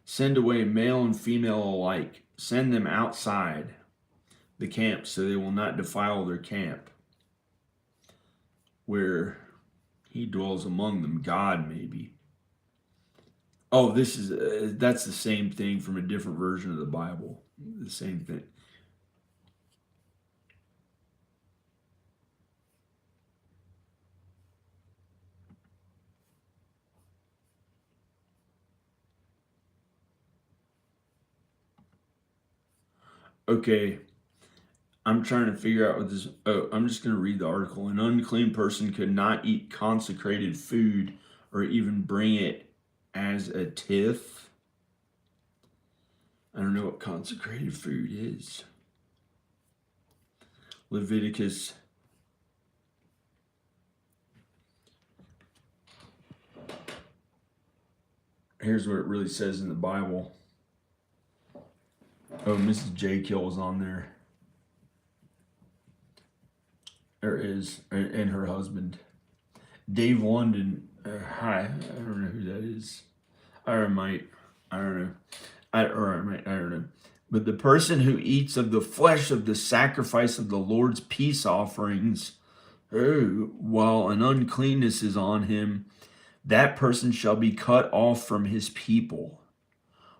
Send away male and female alike. Send them outside the camp so they will not defile their camp, where He dwells among them. God, maybe. Oh, this is that's the same thing from a different version of the Bible. The same thing. Okay, I'm trying to figure out what this. Oh, I'm just going to read the article. An unclean person could not eat consecrated food or even bring it as a tithe. I don't know what consecrated food is. Leviticus. Here's what it really says in the Bible. Oh, Mrs. J. Kill is on there. There is, and her husband. Dave London. Hi, I don't know who that is. I might. I don't know. I don't know. But the person who eats of the flesh of the sacrifice of the Lord's peace offerings, while an uncleanness is on him, that person shall be cut off from his people.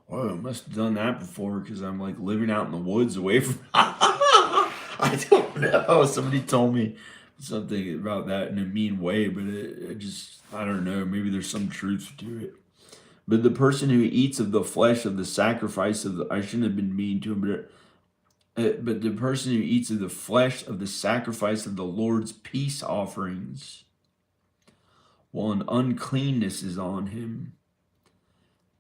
Oh, I must have done that before because I'm like living out in the woods away from. I don't know. Somebody told me something about that in a mean way, but it just, I don't know. Maybe there's some truth to it. But the person who eats of the flesh of the sacrifice of the, I shouldn't have been mean to him, but the person who eats of the flesh of the sacrifice of the Lord's peace offerings, while an uncleanness is on him,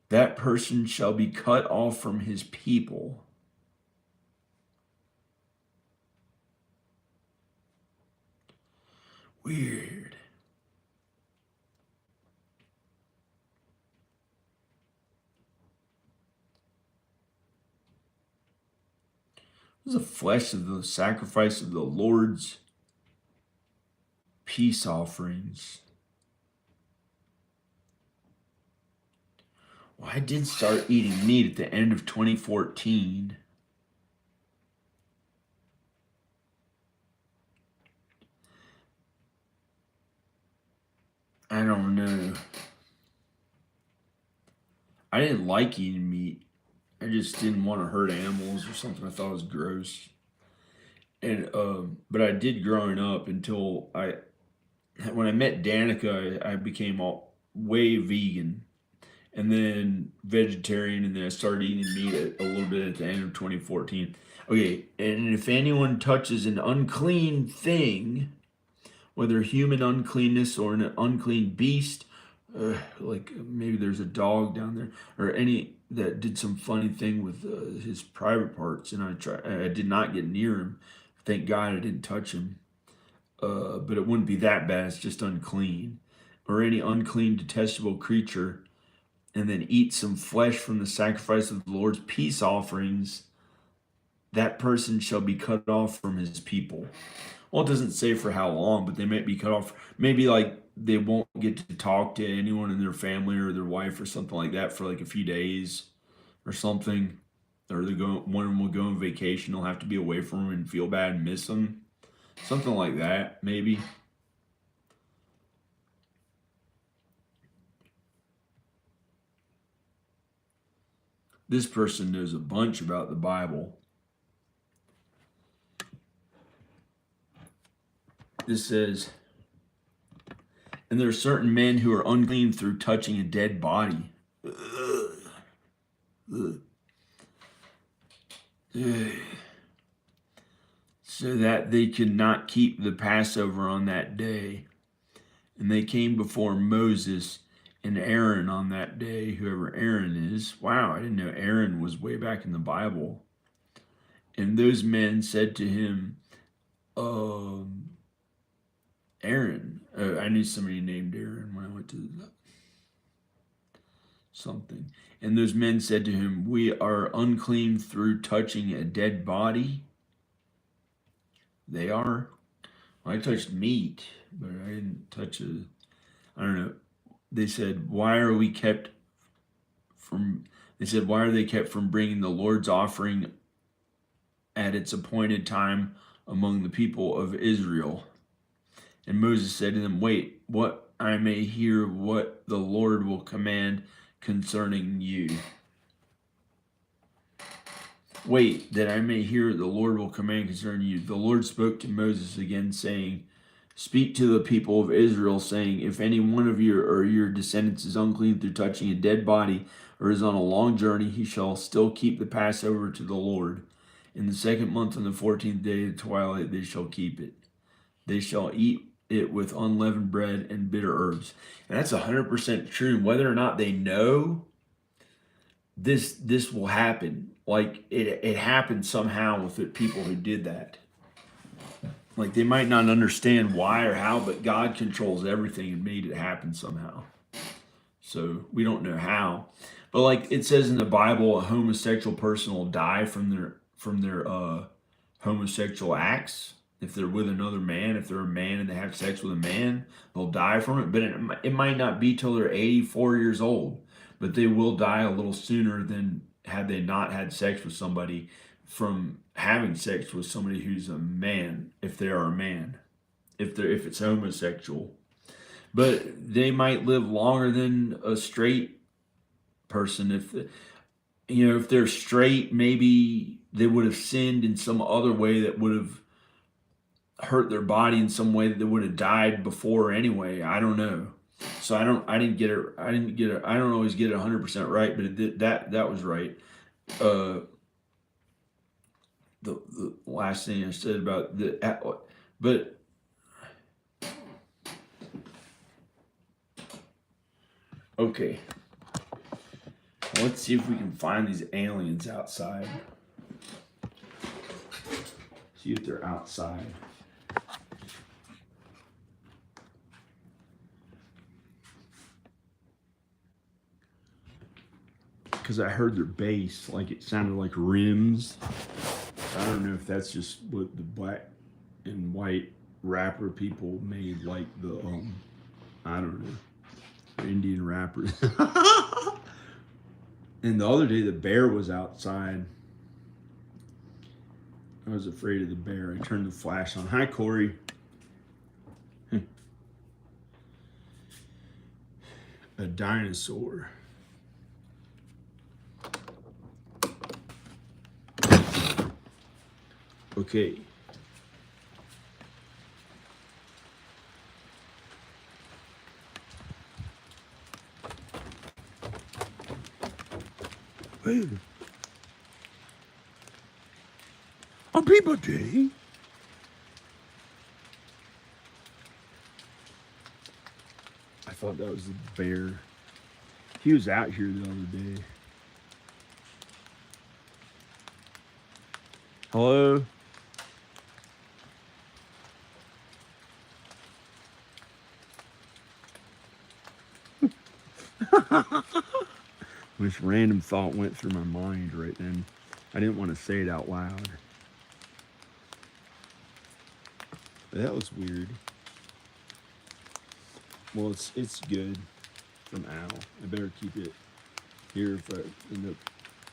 that person shall be cut off from his people. Weird. The flesh of the sacrifice of the Lord's peace offerings. Well, I did start eating meat at the end of 2014. I don't know. I didn't like eating meat. I just didn't want to hurt animals or something. I thought it was gross. And but I did growing up until when I met Danica, I became way vegan, and then vegetarian, and then I started eating meat a little bit at the end of 2014. Okay, and if anyone touches an unclean thing, whether human uncleanness or an unclean beast, like maybe there's a dog down there, or any that did some funny thing with his private parts, and I did not get near him. Thank God I didn't touch him. But it wouldn't be that bad. It's just unclean, or any unclean, detestable creature, and then eat some flesh from the sacrifice of the Lord's peace offerings. That person shall be cut off from his people. Well, it doesn't say for how long, but they might be cut off. Maybe like they won't get to talk to anyone in their family or their wife or something like that for like a few days or something. Or one of them will go on vacation. They'll have to be away from them and feel bad and miss them. Something like that, maybe. This person knows a bunch about the Bible. This says, and there are certain men who are unclean through touching a dead body. So that they could not keep the Passover on that day. And they came before Moses and Aaron on that day, whoever Aaron is. Wow, I didn't know Aaron was way back in the Bible. And those men said to him, Aaron. I knew somebody named Aaron when I went to something. And those men said to him, we are unclean through touching a dead body. They are. Well, I touched meat, but I didn't touch I don't know. They said, why are they kept from bringing the Lord's offering at its appointed time among the people of Israel? And Moses said to them, wait, what I may hear what the Lord will command concerning you. Wait, that I may hear what the Lord will command concerning you. The Lord spoke to Moses again, saying, speak to the people of Israel, saying, if any one of you or your descendants is unclean through touching a dead body or is on a long journey, he shall still keep the Passover to the Lord. In the 2nd month on the 14th day of the twilight they shall keep it. They shall eat it with unleavened bread and bitter herbs. And that's 100% true. Whether or not they know this will happen, like it happened somehow with the people who did that. Like they might not understand why or how, but God controls everything and made it happen somehow. So we don't know how. But like it says in the Bible, a homosexual person will die from their homosexual acts. If they're with another man, if they're a man and they have sex with a man, they'll die from it. But it might not be till they're 84 years old. But they will die a little sooner than had they not had sex with somebody from having sex with somebody who's a man, if they are a man, if it's homosexual. But they might live longer than a straight person. If they're straight, maybe they would have sinned in some other way that would have hurt their body in some way that they would have died before anyway. I don't know. So I don't always get it 100% right, but that was right. The last thing I said about but okay. Let's see if we can find these aliens outside. See if they're outside. Because I heard their bass, like it sounded like rims. I don't know if that's just what the black and white rapper people made, like the I don't know, Indian rappers. And the other day the bear was outside. I was afraid of the bear. I turned the flash on. Hi, Corey. A dinosaur. Okay. Well, happy birthday. I thought that was the bear. He was out here the other day. Hello? This random thought went through my mind right then. I didn't want to say it out loud. That was weird. Well, it's good from Al. I better keep it here if I end up,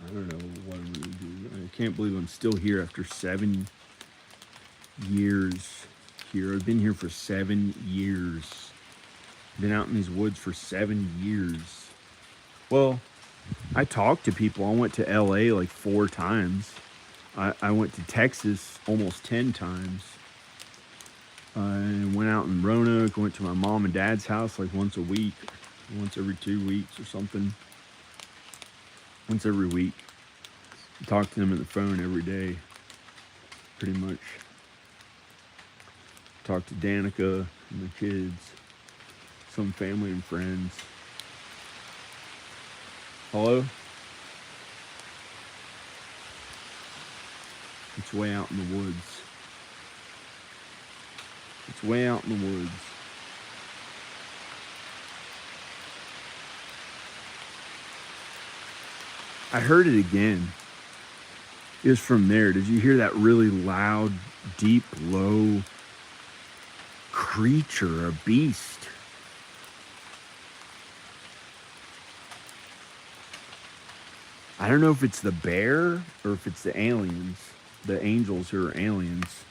I don't know what I'm going to do. I can't believe I'm still here after 7 years here. I've been here for 7 years. Been out in these woods for 7 years. Well, I talked to people. I went to LA like 4 times. I went to Texas almost 10 times. I went out in Roanoke. Went to my mom and dad's house like once a week, once every 2 weeks or something. Once every week. I talked to them on the phone every day, pretty much. Talked to Danica and the kids, some family and friends. Hello? It's way out in the woods. It's way out in the woods. I heard it again. It was from there. Did you hear that really loud, deep, low creature, a beast? I don't know if it's the bear or if it's the aliens, the angels who are aliens.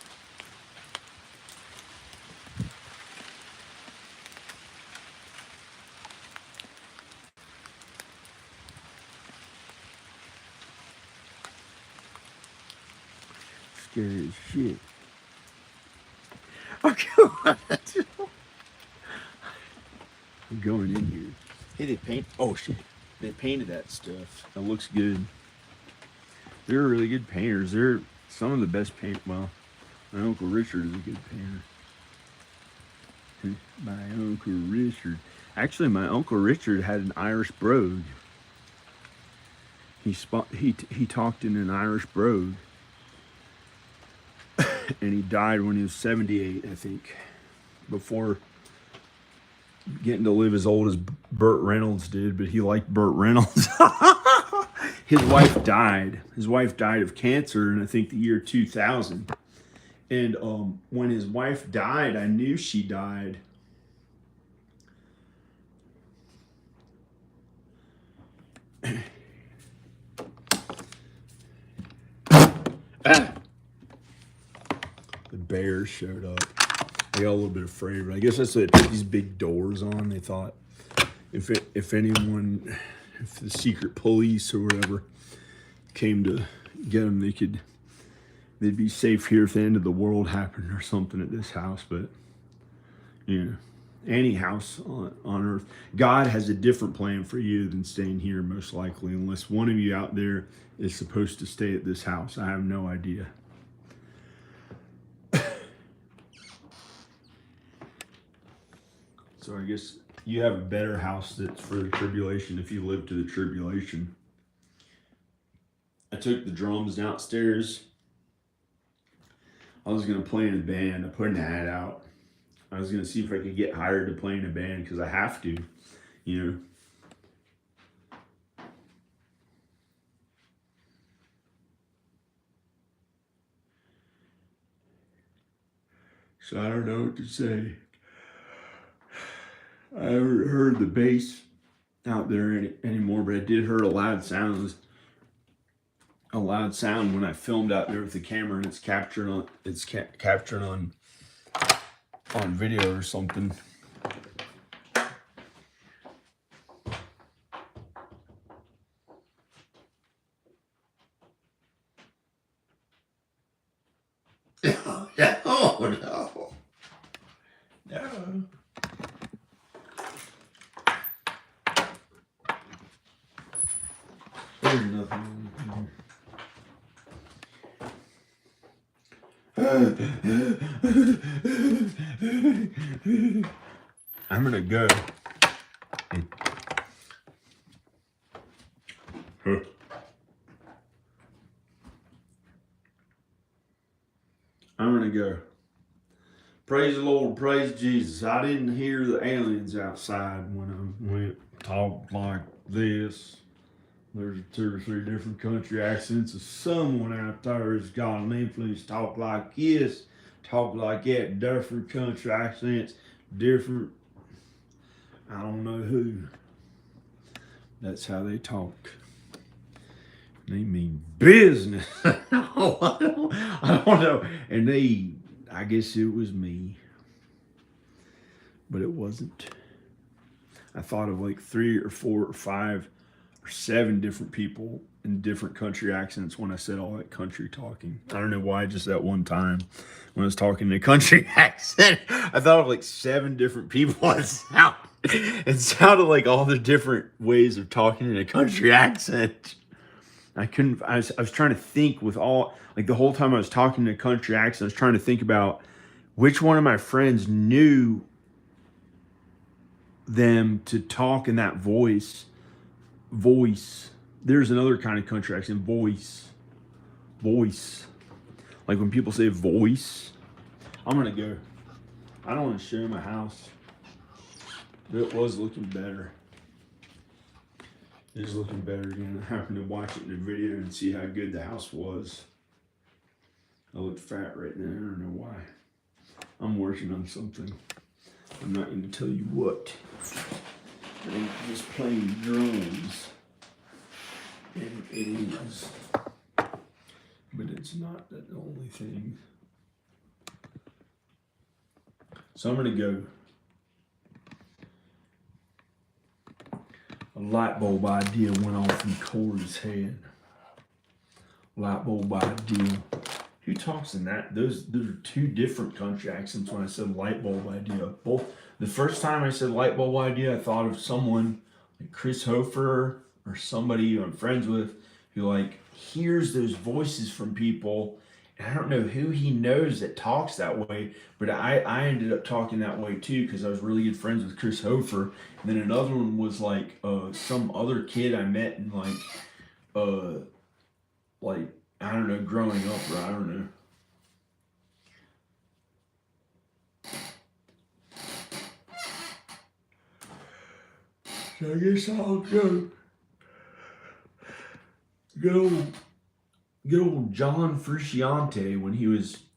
scary as shit. Okay. I'm going in here. Hey, they paint. Oh shit! They painted that stuff. That looks good. They're really good painters. They're some of the best paint. Well, my Uncle Richard is a good painter. My Uncle Richard. Actually, my Uncle Richard had an Irish brogue. He talked in an Irish brogue, and he died when he was 78, I think, before getting to live as old as Burt Reynolds did. But he liked Burt Reynolds. His wife died. His wife died of cancer in, I think, the year 2000. And when his wife died, I knew she died. The bears showed up. I got a little bit afraid, but I guess that's why they put these big doors on. They thought if the secret police or whatever came to get them, they'd be safe here if the end of the world happened or something at this house. But you know, any house on earth, God has a different plan for you than staying here, most likely, unless one of you out there is supposed to stay at this house. I have no idea. So I guess you have a better house that's for the tribulation if you live to the tribulation. I took the drums downstairs. I was going to play in a band. I put an ad out. I was going to see if I could get hired to play in a band because I have to, you know. So I don't know what to say. I haven't heard the bass out there anymore, but I did hear a loud sound when I filmed out there with the camera, and it's captured on video or something. Oh no. No. There's nothing I'm gonna go. I'm gonna go. Praise the Lord, praise Jesus. I didn't hear the aliens outside when I went talked like this. There's 2 or 3 different country accents. Someone out there has got an influence, talk like this, talk like that, different country accents, different, I don't know who. That's how they talk. They mean business. I don't know. And I guess it was me. But it wasn't. I thought of like 3 or 4 or 5 or 7 different people in different country accents when I said all that country talking. I don't know why, just that one time when I was talking in a country accent, I thought of like 7 different people. It sounded like all the different ways of talking in a country accent. I was trying to think with all, like the whole time I was talking in a country accent, I was trying to think about which one of my friends knew them to talk in that voice. There's another kind of country accent. Voice. Like when people say voice. I'm gonna go. I don't want to show my house. It was looking better. It is looking better again. I happened to watch it in a video and see how good the house was. I look fat right now. I don't know why. I'm working on something. I'm not going to tell you what. I'm just playing drums. And it is. But it's not the only thing. So I'm going to go. A light bulb idea went off in Corey's head. Light bulb idea. Who talks in that? Those are two different country accents. When I said light bulb idea, both the first time I said light bulb idea, I thought of someone like Chris Hofer or somebody who I'm friends with who like hears those voices from people. And I don't know who he knows that talks that way, but I ended up talking that way too because I was really good friends with Chris Hofer. And then another one was like some other kid I met in uh like I don't know, growing up, or I don't know. So I guess I'll go. Good old John Frusciante when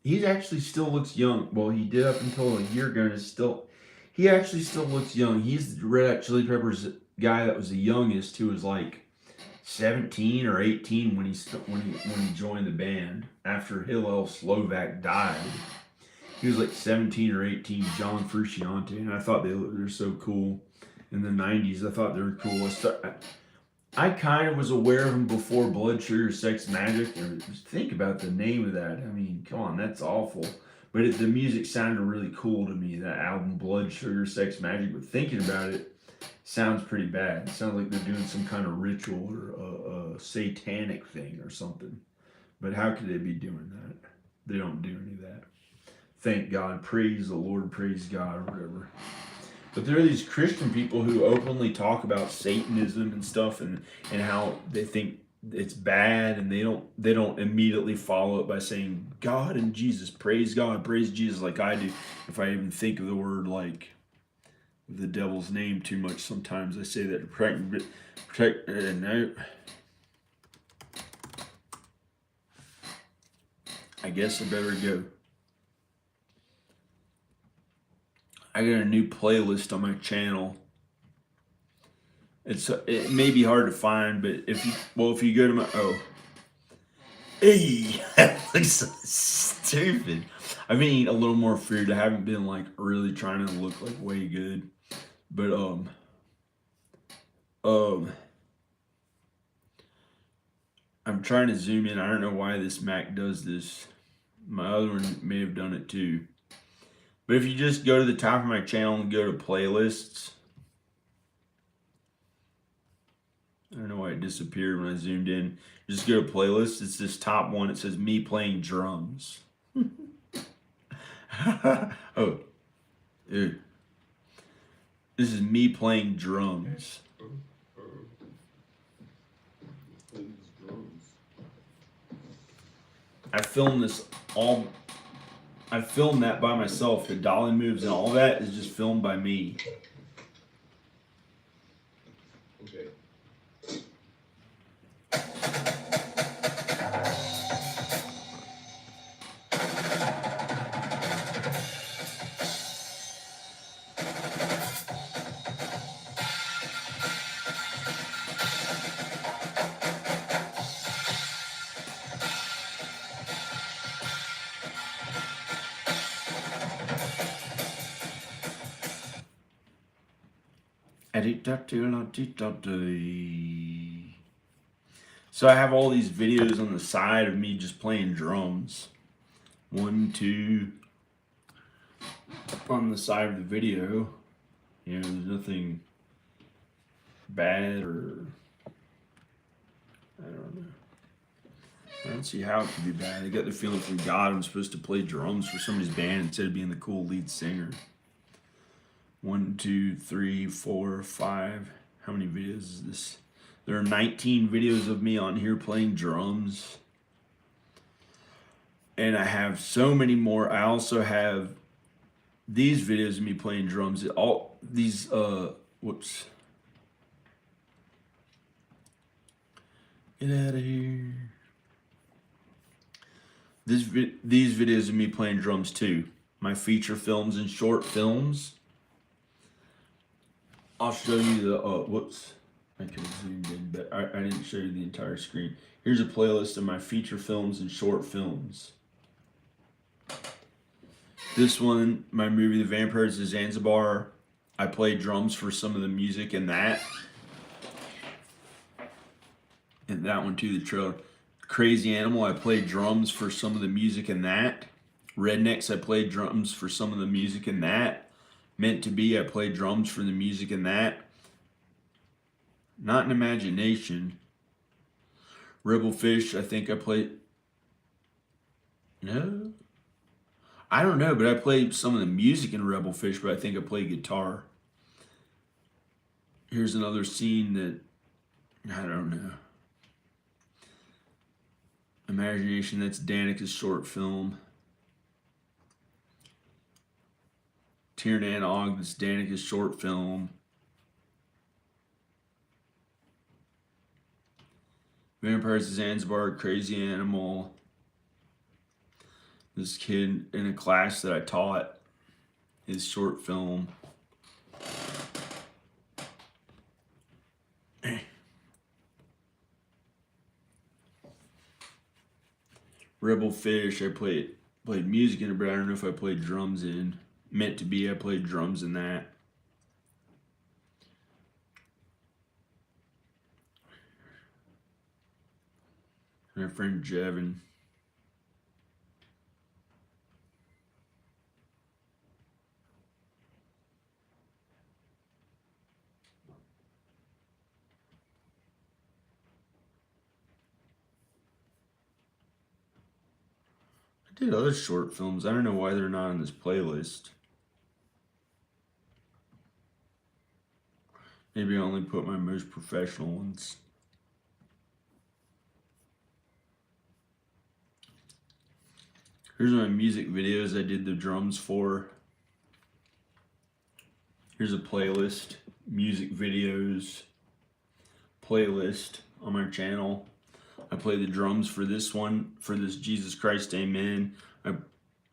he actually still looks young. Well, he did up until a year ago, and he actually still looks young. He's the Red Hot Chili Peppers guy that was the youngest, who was like 17 or 18 when he joined the band after Hillel Slovak died. He was like 17 or 18, John Frusciante, and I thought they're so cool. In the 90s, I thought they were cool. I kind of was aware of them before Blood Sugar Sex Magic. Think about the name of that. I mean, come on, that's awful. But the music sounded really cool to me, that album, Blood Sugar Sex Magic. But thinking about it, sounds pretty bad. It sounds like they're doing some kind of ritual or a satanic thing or something. But how could they be doing that? They don't do any of that. Thank God, praise the Lord, praise God, or whatever. But there are these Christian people who openly talk about Satanism and stuff, and how they think it's bad, and they don't immediately follow it by saying God and Jesus, praise God, praise Jesus, like I do. If I even think of the word like the devil's name too much, sometimes I say that to protect. No. I guess I better go. I got a new playlist on my channel. It may be hard to find, but if you go to my hey, that looks so stupid. I've been eating a little more food. I haven't been like really trying to look like way good, but I'm trying to zoom in. I don't know why this Mac does this. My other one may have done it too. But if you just go to the top of my channel and go to playlists, I don't know why it disappeared when I zoomed in. Just go to playlists. It's this top one. It says me playing drums. Oh, dude. This is me playing drums. I filmed that by myself. The dolly moves and all that is just filmed by me. Okay. So I have all these videos on the side of me just playing drums. 1, 2 on the side of the video. You know, there's nothing bad or I don't know. I don't see how it could be bad. I got the feeling from God I'm supposed to play drums for somebody's band instead of being the cool lead singer. 1, 2, 3, 4, 5. How many videos is this? There are 19 videos of me on here playing drums. And I have so many more. I also have these videos of me playing drums. All these, whoops. Get out of here. These videos of me playing drums too. My feature films and short films. I'll show you the, whoops. I could have zoomed in, but I didn't show you the entire screen. Here's a playlist of my feature films and short films. This one, my movie, The Vampires of Zanzibar. I played drums for some of the music in that. And that one too, the trailer. Crazy Animal, I played drums for some of the music in that. Rednecks, I played drums for some of the music in that. Meant to Be, I played drums for the music in that. Not an Imagination. Rebel Fish, I think I played. No? I don't know, but I played some of the music in Rebel Fish, but I think I played guitar. Here's another scene that I don't know. Imagination, that's Danica's short film. Tiernan Og, that's Danica's short film. Vampires of Zanzibar, Crazy Animal. This kid in a class that I taught, his short film. Rebel Fish, I played music in it, but I don't know if I played drums in. Meant to Be, I played drums in that. My friend Jevin. I did other short films. I don't know why they're not on this playlist. Maybe I only put my most professional ones. Here's my music videos I did the drums for. Here's a playlist. Music videos playlist on my channel. I play the drums for this one, for this Jesus Christ Amen. A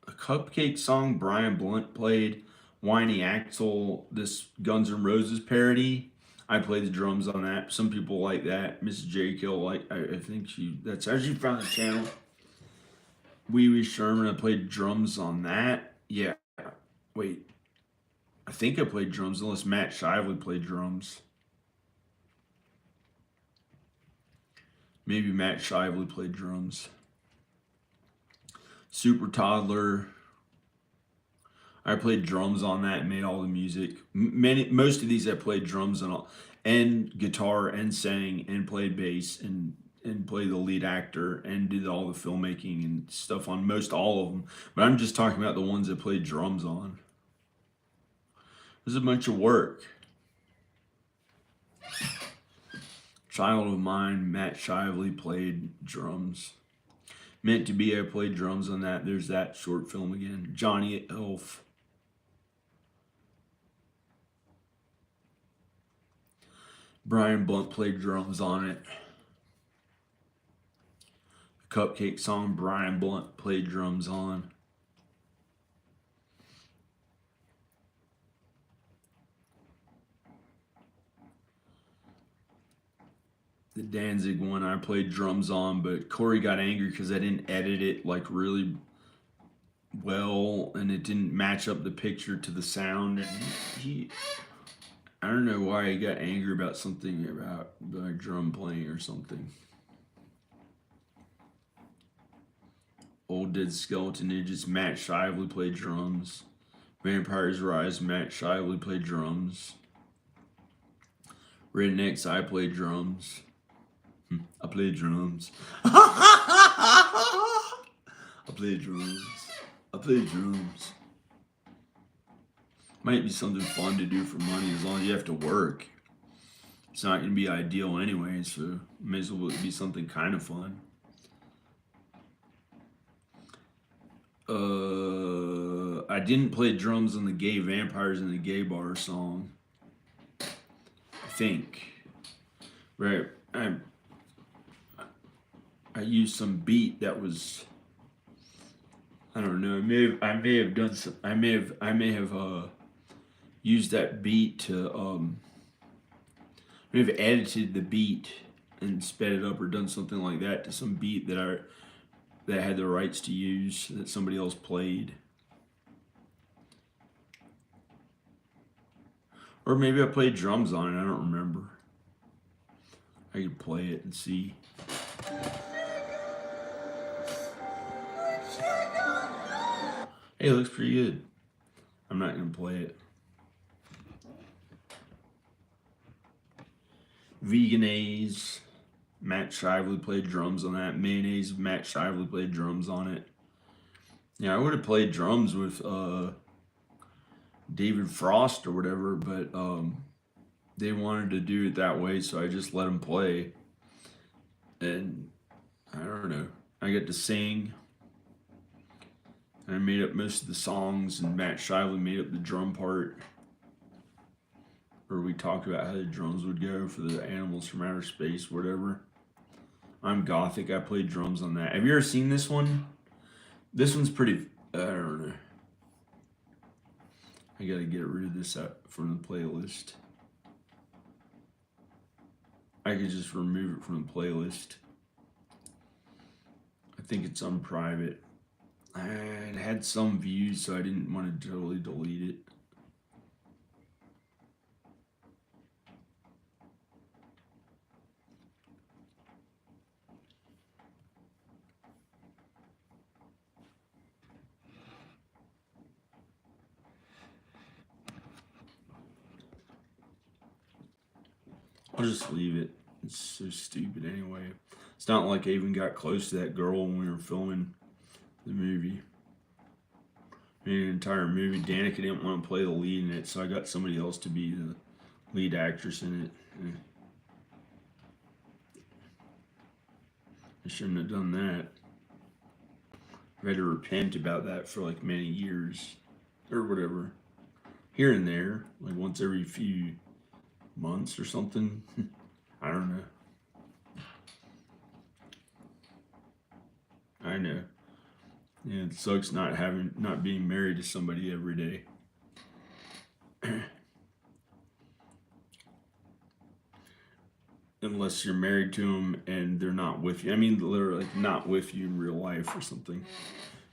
Cupcake song Brian Blunt played. Whiny Axel, this Guns N' Roses parody. I play the drums on that. Some people like that. Mrs. J. Kill, like I think that's how she found the channel. Wee Wee Sherman, I played drums on that. Yeah. Wait. I think I played drums unless Matt Shively played drums. Maybe Matt Shively played drums. Super Toddler. I played drums on that and made all the music. Most of these I played drums and guitar and sang and played bass and played the lead actor and did all the filmmaking and stuff on most all of them. But I'm just talking about the ones I played drums on. There's a bunch of work. Child of Mine, Matt Shively played drums. Meant to Be, I played drums on that. There's that short film again. Johnny Elf. Brian Blunt played drums on it. The Cupcake song Brian Blunt played drums on. The Danzig one I played drums on, but Corey got angry because I didn't edit it like really well and it didn't match up the picture to the sound. And he I don't know why he got angry about something about my drum playing or something. Old Dead Skeleton Ninjas, Matt Shively played drums. Vampires Rise, Matt Shively played drums. Rednecks, I played drums. I played drums. I played drums. I played drums. Might be something fun to do for money as long as you have to work. It's not going to be ideal anyway, so may as well be something kind of fun. I didn't play drums on the Gay Vampires in the Gay Bar song. I think. Right. I used some beat that was, I don't know. I may have done some. I may have used that beat to may have edited the beat and sped it up or done something like that to some beat that I had the rights to use that somebody else played. Or maybe I played drums on it. I don't remember. I could play it and see. Hey, it looks pretty good. I'm not gonna play it. Veganese. Matt Shively played drums on that. Mayonnaise. Matt Shively played drums on it. Yeah, I would have played drums with David Frost or whatever, but they wanted to do it that way, so I just let them play. And I don't know. I get to sing. I made up most of the songs, and Matt Shively made up the drum part. Where we talked about how the drums would go for the Animals from Outer Space, whatever. I'm Gothic. I played drums on that. Have you ever seen this one? This one's pretty. I don't know. I gotta get rid of this out from the playlist. I could just remove it from the playlist. I think it's on private. It had some views, so I didn't want to totally delete it. I'll just leave it. It's so stupid anyway. It's not like I even got close to that girl when we were filming the movie. I mean, an entire movie. Danica didn't want to play the lead in it, so I got somebody else to be the lead actress in it. I shouldn't have done that. I had to repent about that for like many years or whatever. Here and there, like once every few months or something. I don't know. I know. Yeah, it sucks not being married to somebody every day. Unless you're married to them and they're not with you. I mean, literally like not with you in real life or something.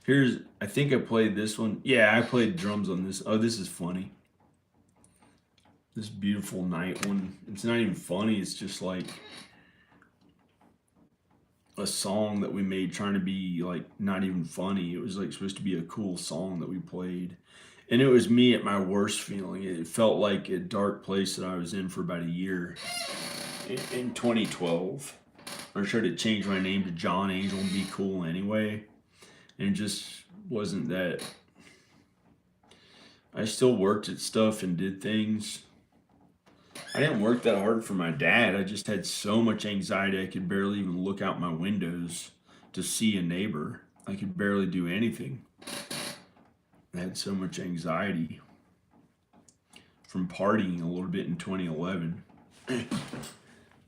I think I played this one. Yeah, I played drums on this. Oh, this is funny. This Beautiful Night one. It's not even funny. It's just like a song that we made trying to be like not even funny. It was like supposed to be a cool song that we played. And it was me at my worst feeling. It felt like a dark place that I was in for about a year in 2012. I tried to change my name to John Angel and be cool anyway. And it just wasn't that. I still worked at stuff and did things. I didn't work that hard for my dad. I just had so much anxiety I could barely even look out my windows to see a neighbor. I could barely do anything. I had so much anxiety from partying a little bit in 2011. I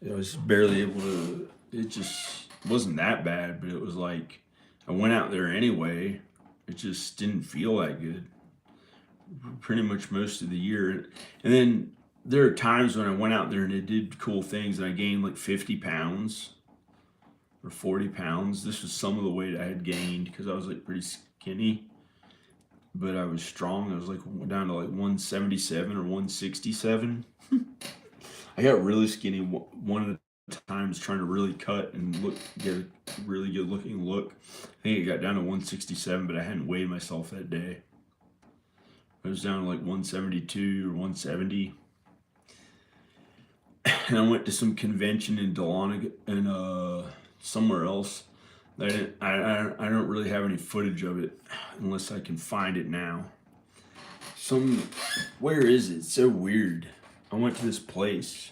was barely able to, it just wasn't that bad, but it was like I went out there anyway. It just didn't feel that good. Pretty much most of the year. And then there are times when I went out there and it did cool things and I gained like 50 pounds or 40 pounds. This was some of the weight I had gained because I was like pretty skinny, but I was strong. I was like down to like 177 or 167. I got really skinny one of the times trying to really cut and get a really good looking look. I think it got down to 167, but I hadn't weighed myself that day. I was down to like 172 or 170. And I went to some convention in Dahlonega and somewhere else. I don't really have any footage of it unless I can find it now. Where is it? It's so weird. I went to this place,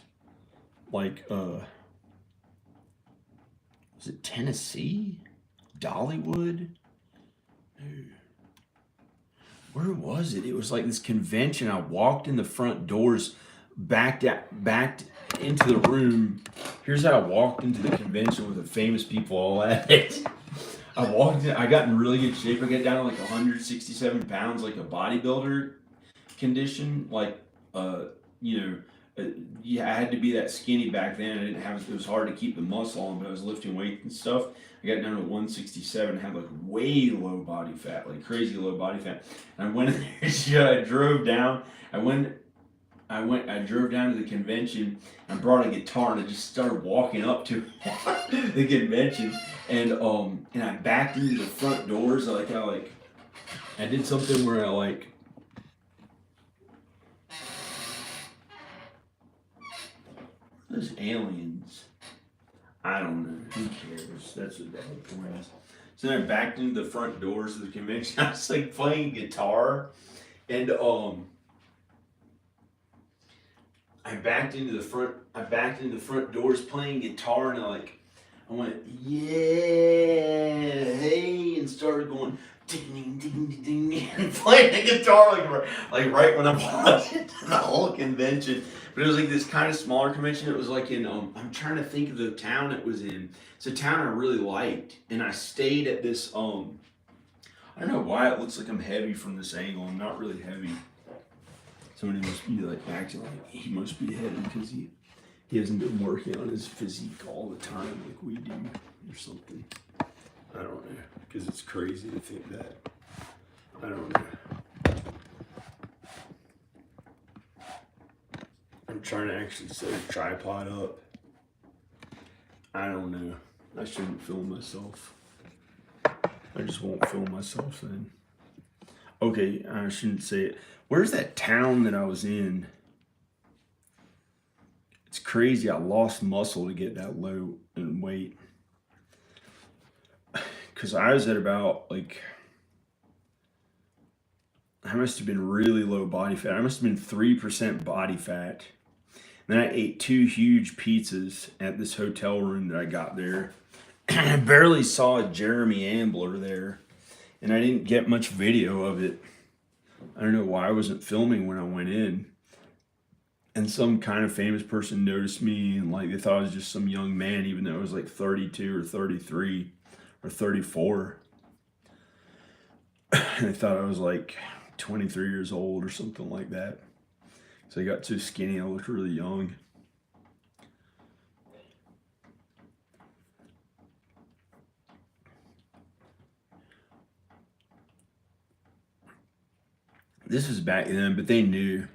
like is it Tennessee? Dollywood? Where was it? It was like this convention. I walked in the front doors, backed into the room. Here's how I walked into the convention with the famous people all at it. I walked in, I got in really good shape. I got down to like 167 pounds, like a bodybuilder condition. Like, yeah, I had to be that skinny back then. I didn't have, it was hard to keep the muscle on, but I was lifting weight and stuff. I got down to 167, had like way low body fat, like crazy low body fat. And I went in there, I drove down. I drove down to the convention and brought a guitar and I just started walking up to the convention and I backed into the front doors and I did something where I like, those aliens. I don't know. Who cares? That's what the whole point is. So then I backed into the front doors of the convention. I was like playing guitar, and I backed into the front. I backed into the front doors playing guitar, and I went, yeah, hey, and started going ding ding ding ding ding and playing the guitar like right when I'm walking to the whole convention. But it was like this kind of smaller convention. It was like in I'm trying to think of the town it was in. It's a town I really liked, and I stayed at this I don't know why it looks like I'm heavy from this angle. I'm not really heavy. Somebody must be like acting like he must be heavy because he hasn't been working on his physique all the time like we do or something. I don't know, because it's crazy to think that. I don't know. I'm trying to actually set a tripod up. I don't know. I shouldn't film myself. I just won't film myself then. Okay, I shouldn't say it. Where's that town that I was in? It's crazy. I lost muscle to get that low in weight. Because I was at about like, I must have been really low body fat. I must have been 3% body fat. And then I ate 2 huge pizzas at this hotel room that I got there. I barely saw Jeremy Ambler there. And I didn't get much video of it. I don't know why I wasn't filming when I went in. And some kind of famous person noticed me, and like they thought I was just some young man, even though I was like 32 or 33 or 34. And they thought I was like 23 years old or something like that. So I got too skinny, I looked really young. This was back then, but they knew.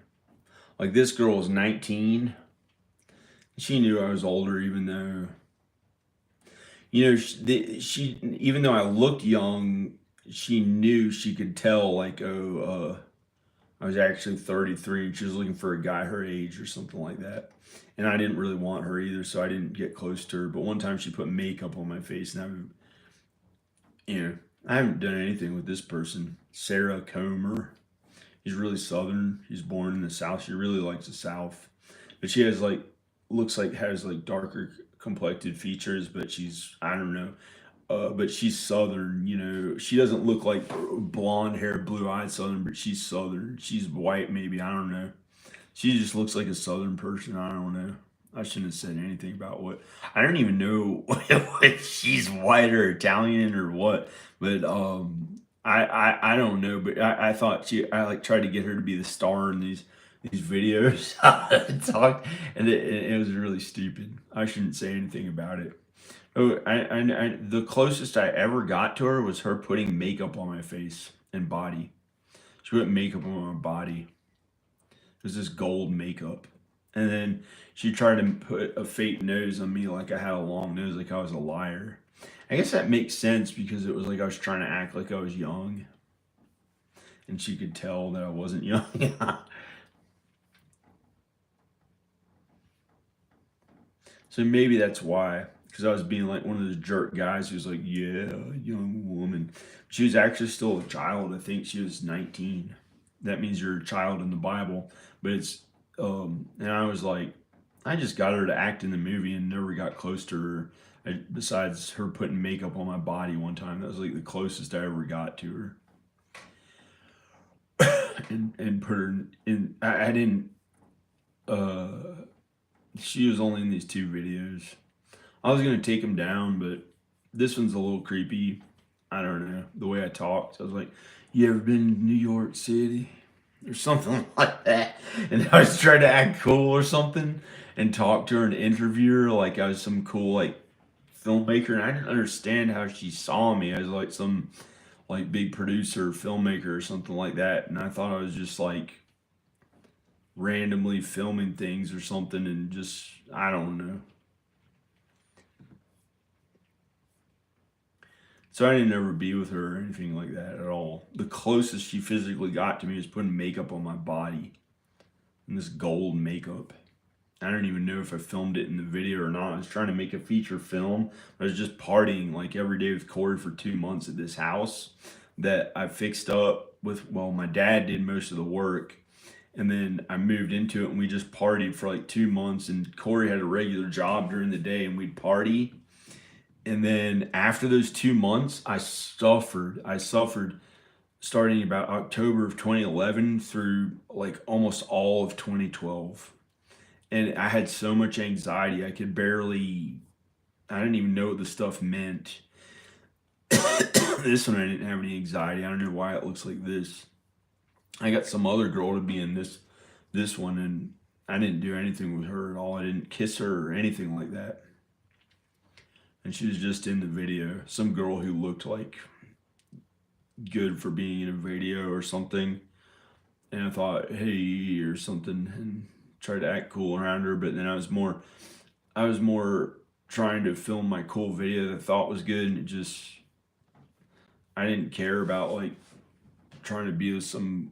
Like this girl was 19. She knew I was older, even though, she even though I looked young, she knew, she could tell like, oh, I was actually 33 and she was looking for a guy her age or something like that. And I didn't really want her either, so I didn't get close to her. But one time she put makeup on my face, and I haven't done anything with this person, Sarah Comer. She's really Southern. She's born in the South. She really likes the South. But she has has like darker complected features, but I don't know. But she's Southern, She doesn't look like blonde hair, blue eyed Southern, but she's Southern. She's white, maybe. I don't know. She just looks like a Southern person. I don't know. I shouldn't have said anything about what. I don't even know if she's white or Italian or what. But I don't know. But I thought I like tried to get her to be the star in these videos. Talk, and it was really stupid. I shouldn't say anything about it. Oh, the closest I ever got to her was her putting makeup on my face and body. She put makeup on my body. It was this gold makeup. And then she tried to put a fake nose on me like I had a long nose, like I was a liar. I guess that makes sense because it was like I was trying to act like I was young. And she could tell that I wasn't young. So maybe that's why. Because I was being like one of those jerk guys who's like, yeah, young woman. She was actually still a child. I think she was 19. That means you're a child in the Bible. But and I was like, I just got her to act in the movie and never got close to her. Besides her putting makeup on my body one time. That was like the closest I ever got to her. and put her in, I didn't, she was only in these 2 videos. I was going to take them down, but this one's a little creepy. I don't know. The way I talked. I was like, you ever been to New York City? Or something like that. And I was trying to act cool or something and talk to her and interview her like I was some cool like filmmaker. And I didn't understand how she saw me. I was like some like big producer, filmmaker or something like that. And I thought I was just like randomly filming things or something and just, I don't know. So I didn't ever be with her or anything like that at all. The closest she physically got to me was putting makeup on my body, and this gold makeup. I don't even know if I filmed it in the video or not. I was trying to make a feature film. I was just partying like every day with Corey for 2 months at this house that I fixed up with. Well, my dad did most of the work. And then I moved into it and we just partied for like 2 months. And Corey had a regular job during the day and we'd party. And then after those 2 months, I suffered. I suffered starting about October of 2011 through like almost all of 2012. And I had so much anxiety, I could barely, I didn't even know what the stuff meant. This one, I didn't have any anxiety. I don't know why it looks like this. I got some other girl to be in this one, and I didn't do anything with her at all. I didn't kiss her or anything like that. And she was just in the video. Some girl who looked like good for being in a video or something. And I thought, hey, or something, and tried to act cool around her. But then I was more trying to film my cool video that I thought was good, and I didn't care about like trying to be with some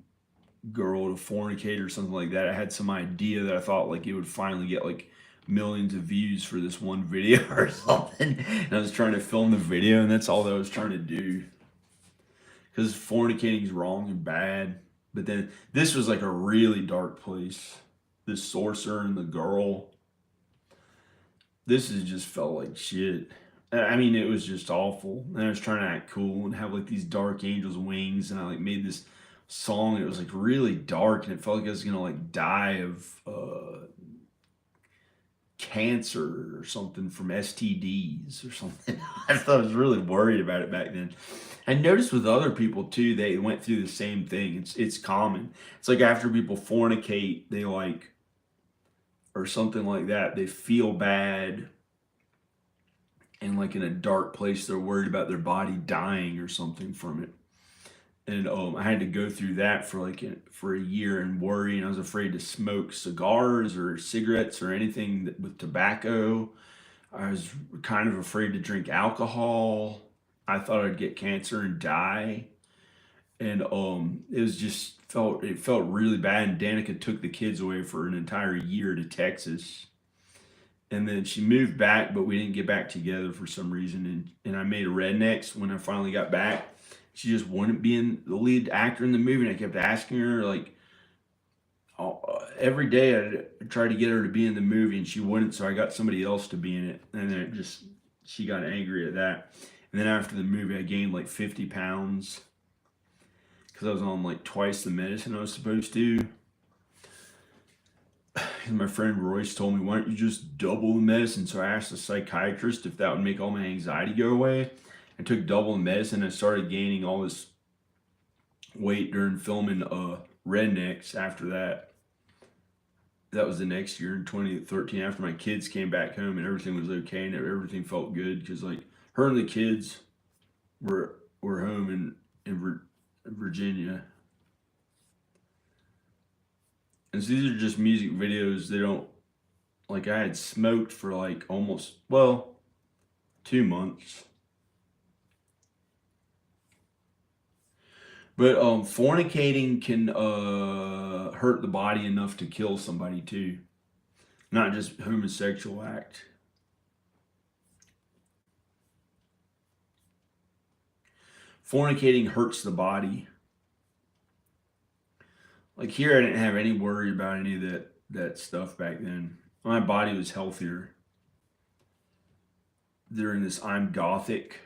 girl to fornicate or something like that. I had some idea that I thought like it would finally get like millions of views for this one video or something. And I was trying to film the video, and that's all that I was trying to do. Because fornicating is wrong and bad. But then this was like a really dark place. This sorcerer and the girl. This has just felt like shit. I mean, it was just awful. And I was trying to act cool and have like these dark angels' wings, and I like made this song. It was like really dark, and it felt like I was gonna like die of cancer or something from STDs or something. I thought I was really worried about it back then. I noticed with other people too, they went through the same thing. It's common. It's like after people fornicate, they like or something like that, they feel bad and like in a dark place, they're worried about their body dying or something from it. And I had to go through that for for a year and worry, and I was afraid to smoke cigars or cigarettes or anything with tobacco. I was kind of afraid to drink alcohol. I thought I'd get cancer and die, and it was just it felt really bad. And Danica took the kids away for an entire year to Texas, and then she moved back, but we didn't get back together for some reason. And I made a Rednecks when I finally got back. She just wouldn't be in the lead actor in the movie, and I kept asking her like every day. I tried to get her to be in the movie, and she wouldn't. So I got somebody else to be in it, and then she got angry at that. And then after the movie, I gained like 50 pounds because I was on like twice the medicine I was supposed to. And my friend Royce told me, why don't you just double the medicine? So I asked the psychiatrist if that would make all my anxiety go away. I took double the medicine and started gaining all this weight during filming Rednecks after that. That was the next year in 2013 after my kids came back home and everything was okay and everything felt good because like her and the kids were home in Virginia. And so these are just music videos. They don't like I had smoked for like almost 2 months. But fornicating can hurt the body enough to kill somebody too, not just homosexual act. Fornicating hurts the body. Like here, I didn't have any worry about any of that stuff back then. My body was healthier during this I'm gothic.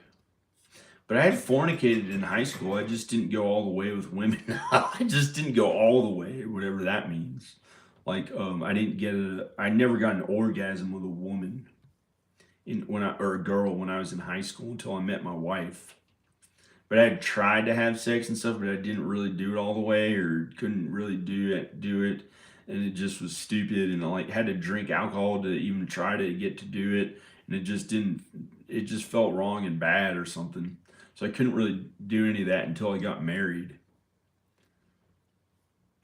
But I had fornicated in high school. I just didn't go all the way with women. I just didn't go all the way, whatever that means. Like I never got an orgasm with a woman or a girl when I was in high school until I met my wife. But I had tried to have sex and stuff, but I didn't really do it all the way or couldn't really do it. And it just was stupid. And I like had to drink alcohol to even try to get to do it. And it just felt wrong and bad or something. So I couldn't really do any of that until I got married.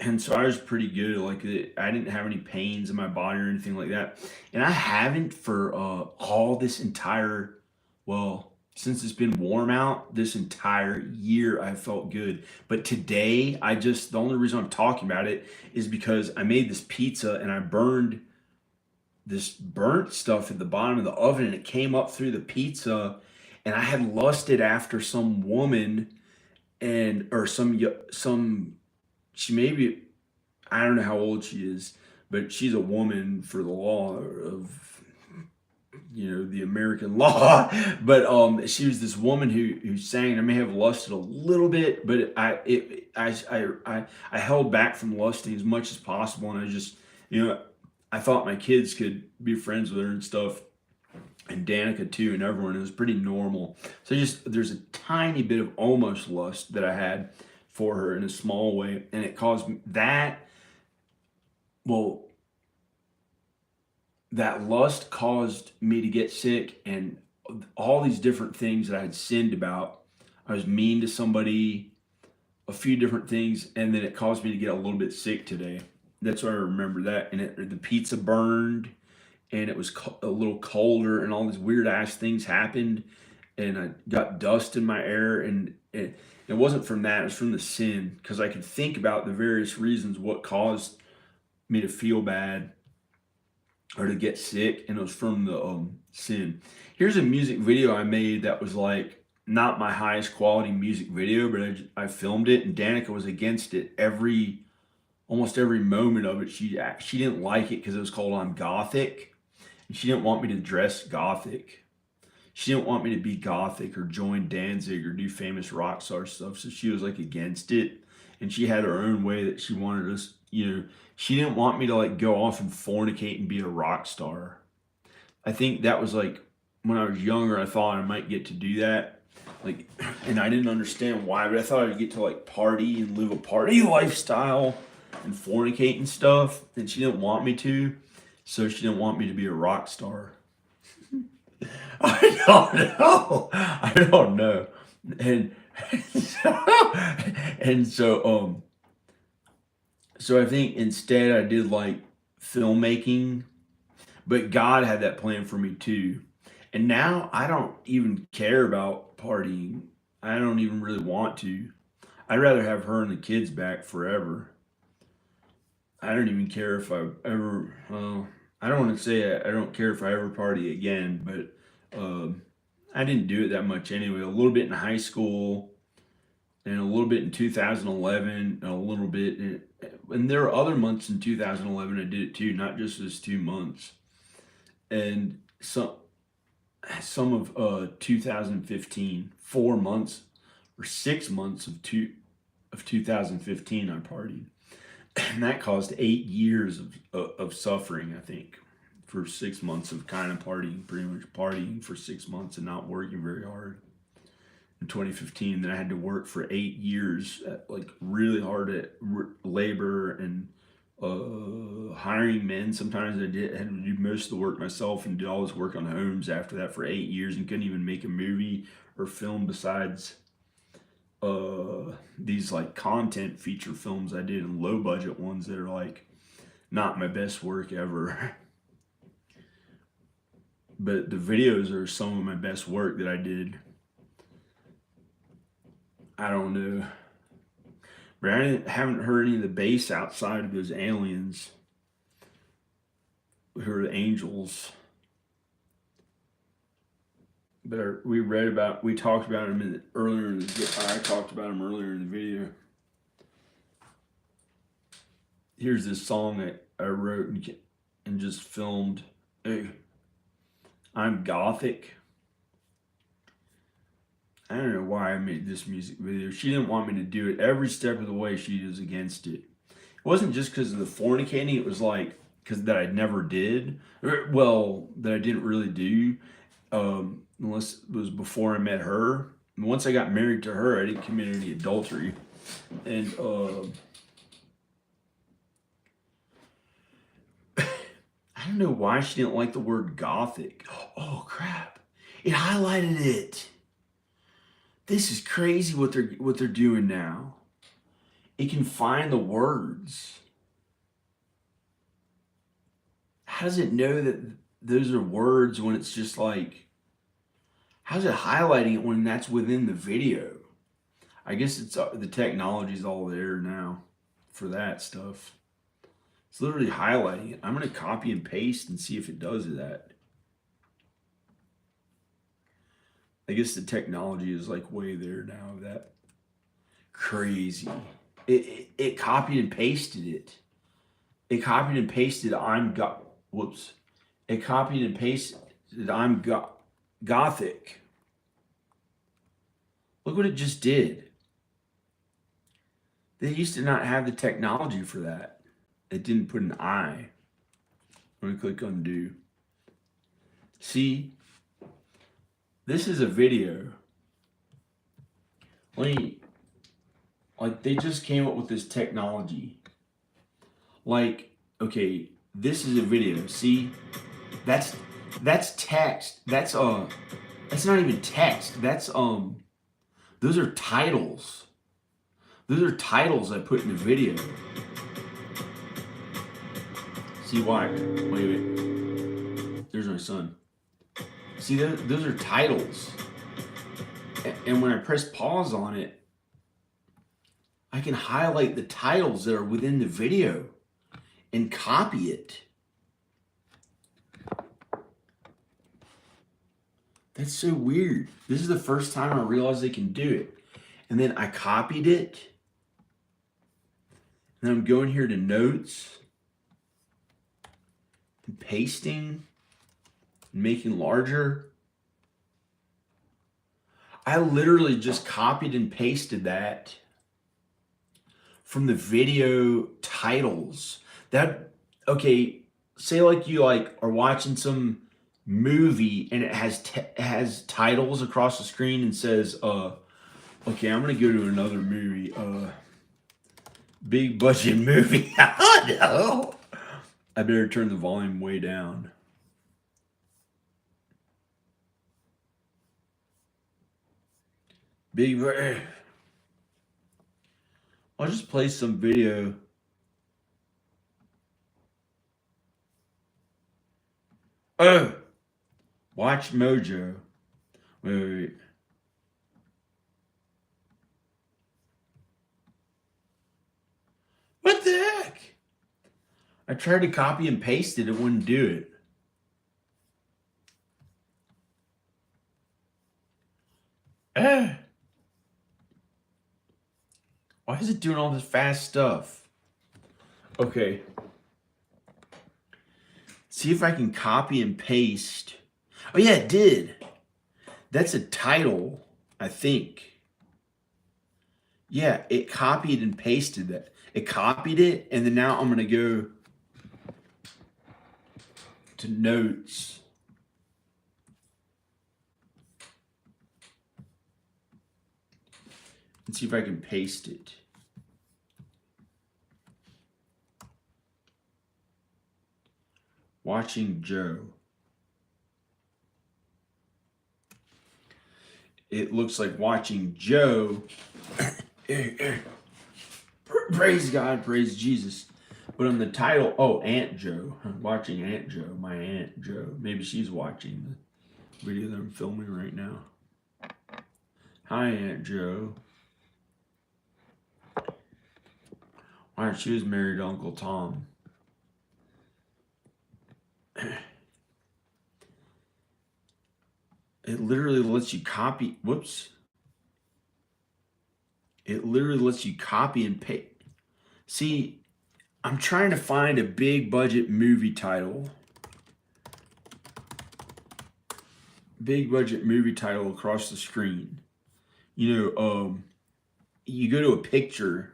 And so I was pretty good. Like I didn't have any pains in my body or anything like that. And I haven't for all this entire, well, since it's been warm out this entire year, I felt good. But today, the only reason I'm talking about it is because I made this pizza and I burned this burnt stuff at the bottom of the oven and it came up through the pizza. And I had lusted after some woman or she maybe, I don't know how old she is, but she's a woman for the law of the American law. But she was this woman who sang. I may have lusted a little bit, but I held back from lusting as much as possible, and I thought my kids could be friends with her and stuff, and Danica too, and everyone. It was pretty normal. So just there's a tiny bit of almost lust that I had for her in a small way, and it caused that. Well, that lust caused me to get sick, and all these different things that I had sinned about. I was mean to somebody, a few different things, and then it caused me to get a little bit sick today. That's why I remember that. And the pizza burned, and it was a little colder, and all these weird ass things happened, and I got dust in my air, and it wasn't from that. It was from the sin, because I could think about the various reasons what caused me to feel bad or to get sick, and it was from the sin. Here's a music video I made that was like not my highest quality music video, but I filmed it, and Danica was against it almost every moment of it. She didn't like it because it was called "I'm Gothic," and she didn't want me to dress gothic. She didn't want me to be gothic or join Danzig or do famous rock star stuff. So she was like against it, and she had her own way that she wanted us. She didn't want me to like go off and fornicate and be a rock star. I think that was like when I was younger, I thought I might get to do that. Like, and I didn't understand why, but I thought I'd get to like party and live a party lifestyle and fornicate and stuff. And she didn't want me to, so she didn't want me to be a rock star. I don't know. I don't know. And and so I think instead I did like filmmaking, but God had that plan for me too. And now I don't even care about partying. I don't even really want to. I'd rather have her and the kids back forever. I don't even care if I ever. Well, I don't want to say I don't care if I ever party again, but I didn't do it that much anyway. A little bit in high school, and a little bit in 2011, and a little bit, and there are other months in 2011 I did it too, not just those 2 months, and some of 2015, 4 months or 6 months of 2015, I partied, and that caused 8 years of suffering. I think for 6 months of kind of partying, pretty much partying for 6 months and not working very hard. In 2015, then I had to work for 8 years, like really hard at labor and hiring men. Sometimes I had to do most of the work myself and did all this work on homes after that for 8 years and couldn't even make a movie or film besides these like content feature films I did and low budget ones that are like not my best work ever. But the videos are some of my best work that I did. I don't know. But haven't heard any of the bass outside of those aliens who are the angels. But we talked about them I talked about them earlier in the video. Here's this song that I wrote and just filmed. Hey, I'm Gothic. I don't know why I made this music video. She didn't want me to do it. Every step of the way, she was against it. It wasn't just because of the fornicating. It was like because that I never did. Well, that I didn't really do, unless it was before I met her. And once I got married to her, I didn't commit any adultery. And I don't know why she didn't like the word Gothic. Oh crap! It highlighted it. This is crazy what they're doing now. It can find the words. How does it know that those are words when it's just like How's it highlighting it when that's within the video? I guess it's the technology's all there now for that stuff. It's literally highlighting it. I'm going to copy and paste and see if it does that. I guess the technology is like way there now. That crazy. It copied and pasted it. It copied and pasted whoops. It copied and pasted gothic. Look what it just did. They used to not have the technology for that. It didn't put an I. I'm going to click undo. See, this is a video. Like they just came up with this technology. Like, okay, this is a video. See, that's text. That's not even text. That's those are titles. Those are titles I put in the video. See why? Wait. There's my son. See, those are titles. And when I press pause on it, I can highlight the titles that are within the video and copy it. That's so weird. This is the first time I realized they can do it. And then I copied it. And I'm going here to notes. And pasting. And making larger. I literally just copied and pasted that from the video titles. Okay, say like you are watching some movie and it has titles across the screen and says okay, I'm gonna go to another movie, big budget movie. Oh no, I better turn the volume way down. I'll just play some video. Oh, watch Mojo. Wait. What the heck? I tried to copy and paste it. It wouldn't do it. Why is it doing all this fast stuff? Okay. See if I can copy and paste. Oh yeah, it did. That's a title, I think. Yeah, it copied and pasted that. It copied it, and then now I'm going to go to notes. And see if I can paste it. Watching Joe. It looks like watching Joe. Praise God, praise Jesus. But on the title, oh, Aunt Joe. I'm watching Aunt Joe, my Aunt Joe. Maybe she's watching the video that I'm filming right now. Hi, Aunt Joe. Wow, she was married to Uncle Tom. It literally lets you copy. Whoops. It literally lets you copy and paste. See, I'm trying to find a big budget movie title. Big budget movie title across the screen. You know, you go to a picture.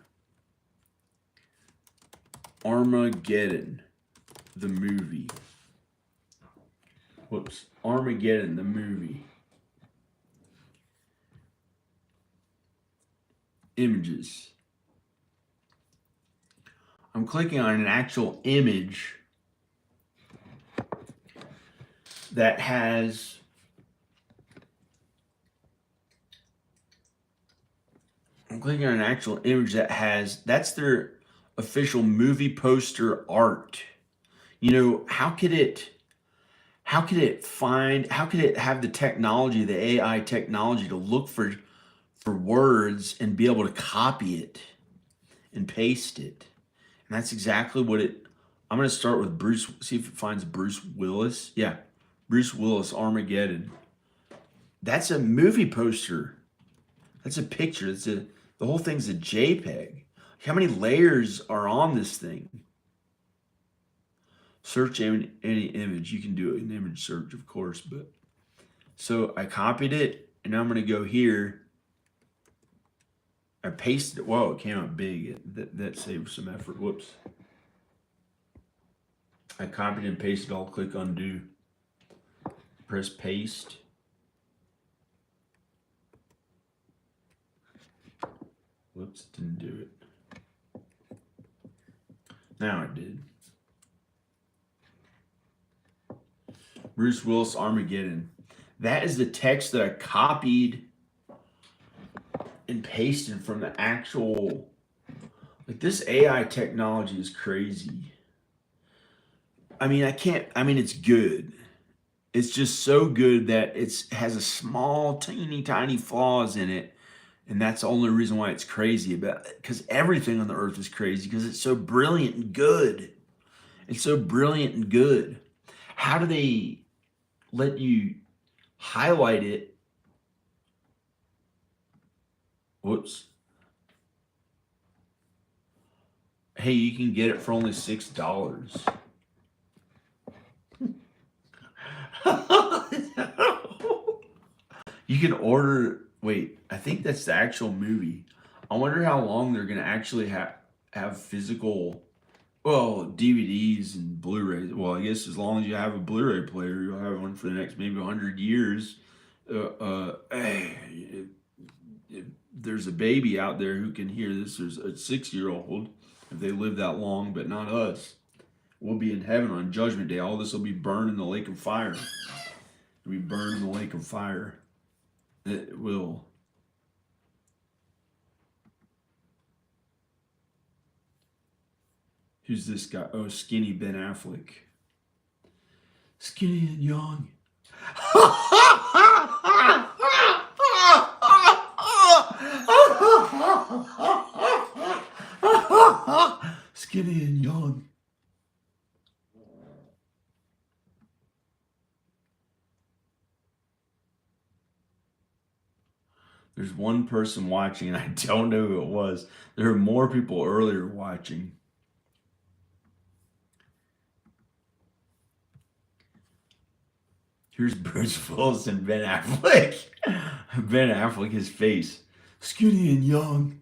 Armageddon, the movie. Whoops. Armageddon, the movie. Images. I'm clicking on an actual image that has that's their official movie poster art. You know, how could it how could it have the technology, the AI technology to look for words and be able to copy it and paste it? And that's exactly what it. I'm going to start with Bruce, see if it finds Bruce Willis. Yeah, Bruce Willis, Armageddon. That's a movie poster. That's a picture. The whole thing's a JPEG. How many layers are on this thing? Search any image. You can do an image search, of course, but so I copied it, and now I'm going to go here. I pasted it. Whoa, it came out big. That saved some effort. Whoops. I copied and pasted. I'll click undo. Press paste. Whoops, didn't do it. Now it did. Bruce Willis, Armageddon. That is the text that I copied and pasted from the actual. Like, this AI technology is crazy. I mean, it's good. It's just so good that it has a small, teeny, tiny flaws in it. And that's the only reason why it's crazy about it. Because everything on the earth is crazy because it's so brilliant and good. It's so brilliant and good. How do they let you highlight it? Whoops. Hey, you can get it for only $6. You can order. Wait, I think that's the actual movie. I wonder how long they're gonna actually have physical, well, DVDs and Blu-rays. Well, I guess as long as you have a Blu-ray player, you'll have one for the next maybe 100 years. If there's a baby out there who can hear this, there's a 6-year-old. If they live that long, but not us, we'll be in heaven on Judgment Day. All this will be burned in the lake of fire. It'll be burned in the lake of fire. It will. Who's this guy? Oh, skinny Ben Affleck. Skinny and young. Skinny and young. There's one person watching, and I don't know who it was. There were more people earlier watching. Here's Bruce Willis and Ben Affleck. Ben Affleck, his face. Skinny and young.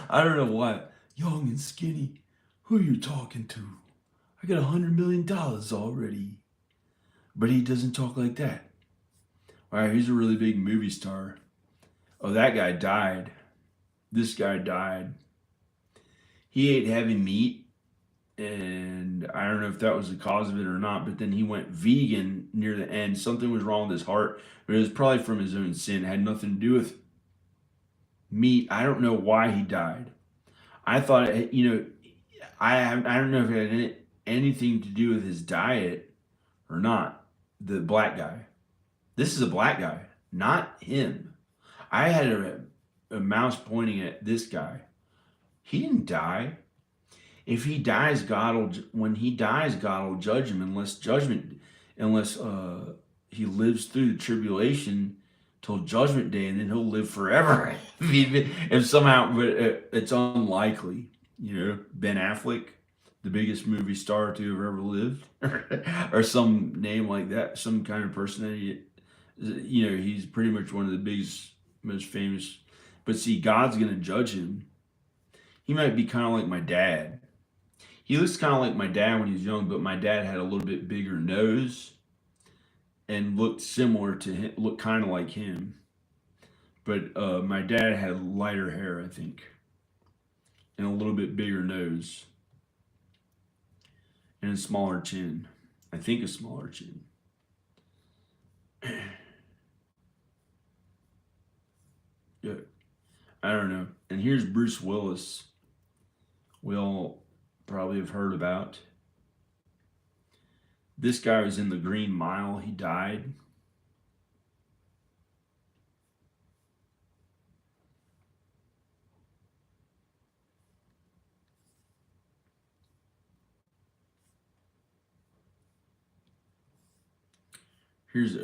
I don't know what. Young and skinny. Who are you talking to? I got $100 million already. But he doesn't talk like that. All right, he's a really big movie star. Oh, that guy died. This guy died. He ate heavy meat, and I don't know if that was the cause of it or not, but then he went vegan near the end. Something was wrong with his heart, but it was probably from his own sin. It had nothing to do with meat. I don't know why he died. I thought, I don't know if it had anything to do with his diet or not. The black guy. This is a black guy, not him. I had a mouse pointing at this guy. He didn't die. If he dies, when he dies, God will judge him unless he lives through the tribulation till Judgment Day, and then he'll live forever. If somehow, but it's unlikely. Ben Affleck, the biggest movie star to have ever lived, or some name like that, some kind of personality. He's pretty much one of the biggest, most famous. But see, God's going to judge him. He might be kind of like my dad. He looks kind of like my dad when he was young, but my dad had a little bit bigger nose and looked similar to him, looked kind of like him. But my dad had lighter hair, I think, and a little bit bigger nose and a smaller chin. I think a smaller chin. Yeah, I don't know. And here's Bruce Willis. We all probably have heard about. This guy was in the Green Mile. He died. Here's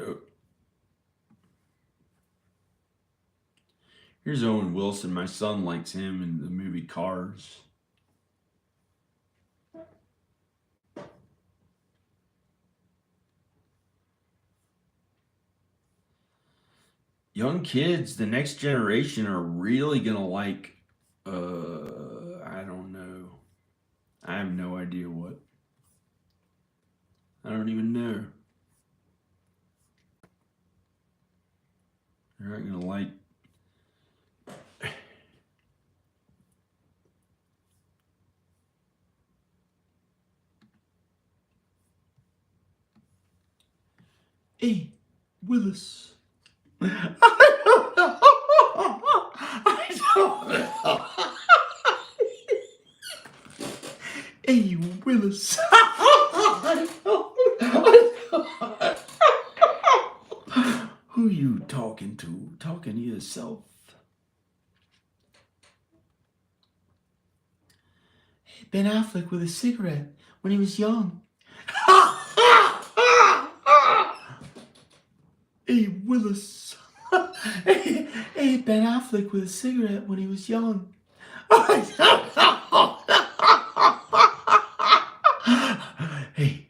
Owen Wilson. My son likes him in the movie Cars. Young kids, the next generation are really gonna like. I don't know. I have no idea what. I don't even know. They're not gonna like. Hey, Willis. I don't know. Hey, Willis. Who you talking to? Talking to yourself? Hey, Ben Affleck with a cigarette when he was young. Hey, Willis. Hey, Ben Affleck with a cigarette when he was young. Hey,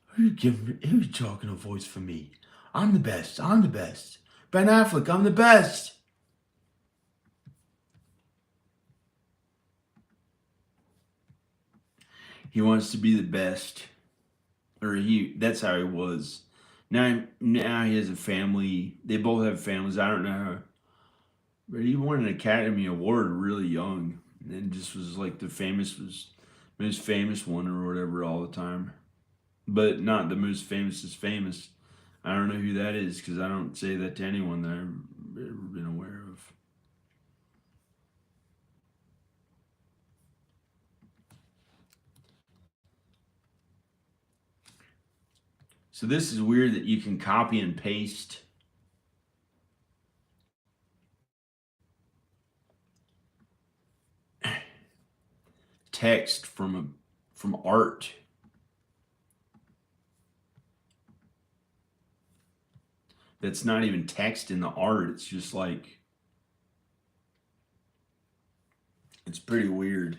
who's talking a voice for me? I'm the best. I'm the best. Ben Affleck, I'm the best. He wants to be the best. Or that's how he was. Now he has a family. They both have families. I don't know. But he won an Academy Award really young. And just was like most famous one or whatever all the time. But not the most famous is famous. I don't know who that is because I don't say that to anyone that I've ever been aware of. So this is weird that you can copy and paste text from art. That's not even text in the art. It's just like, it's pretty weird.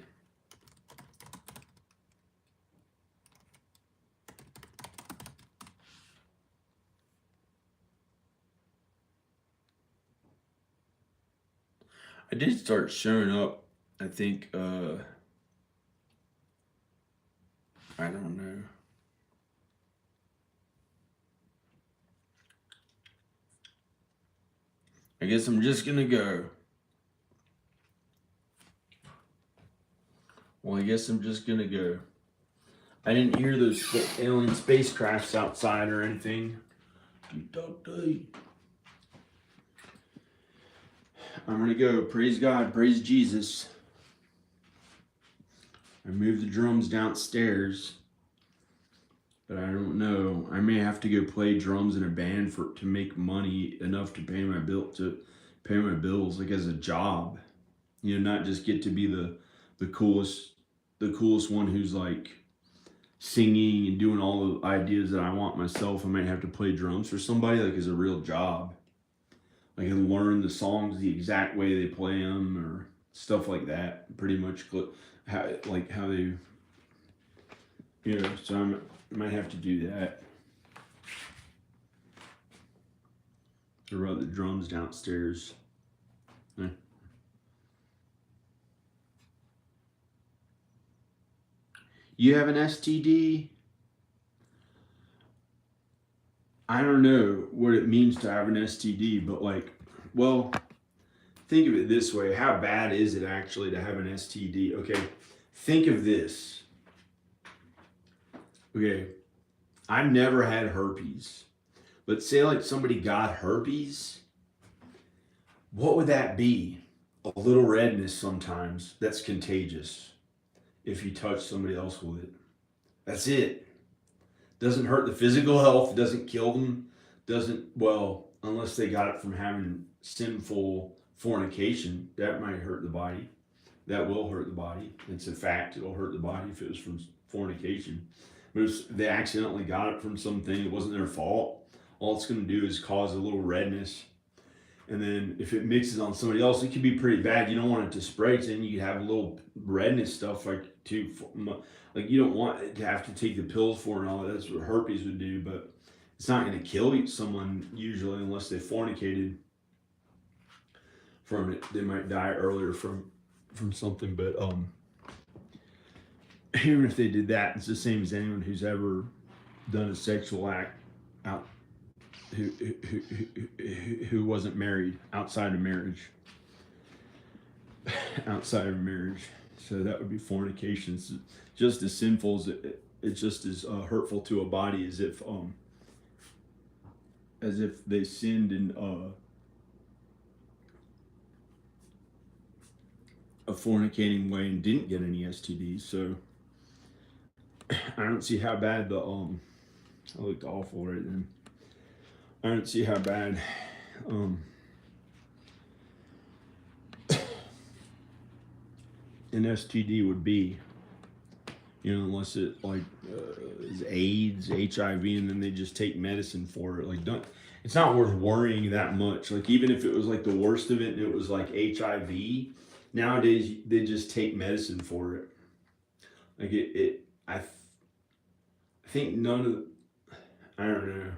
I did start showing up, I think, I don't know. I guess I'm just gonna go. Well, I guess I'm just gonna go. I didn't hear those alien spacecrafts outside or anything. I'm gonna go. Praise God. Praise Jesus. I moved the drums downstairs, but I don't know. I may have to go play drums in a band to make money enough to pay my bills, like as a job. You know, not just get to be the coolest one who's like singing and doing all the ideas that I want myself. I might have to play drums for somebody like as a real job. Like and learn the songs the exact way they play them or stuff like that. Pretty much how they, you know. So I might have to do that. I brought the drums downstairs. You have an STD? I don't know what it means to have an STD, but like, well, think of it this way. How bad is it actually to have an STD? Okay, think of this. Okay, I've never had herpes. Let's say like somebody got herpes. What would that be? A little redness sometimes that's contagious if you touch somebody else with it. That's it. Doesn't hurt the physical health, doesn't kill them, doesn't, well, unless they got it from having sinful fornication, that might hurt the body. That will hurt the body. It's a fact, it'll hurt the body if it was from fornication. But if they accidentally got it from something, it wasn't their fault. All it's going to do is cause a little redness. And then if it mixes on somebody else, it can be pretty bad. You don't want it to spray, so then you can have a little redness stuff like like you don't want it to have to take the pills for and all that. That's what herpes would do, but it's not going to kill someone usually unless they fornicated from it. They might die earlier from something, but even if they did that, it's the same as anyone who's ever done a sexual act out who wasn't married outside of marriage. Outside of marriage. So that would be fornication. It's just as sinful as it's just as hurtful to a body as if they sinned in a fornicating way and didn't get any STDs. So I don't see how bad the I looked awful right then. I don't see how bad an STD would be, unless it like is AIDS, HIV, and then they just take medicine for it. Like, it's not worth worrying that much. Like, even if it was like the worst of it and it was like HIV, nowadays they just take medicine for it. Like I think none of I don't know.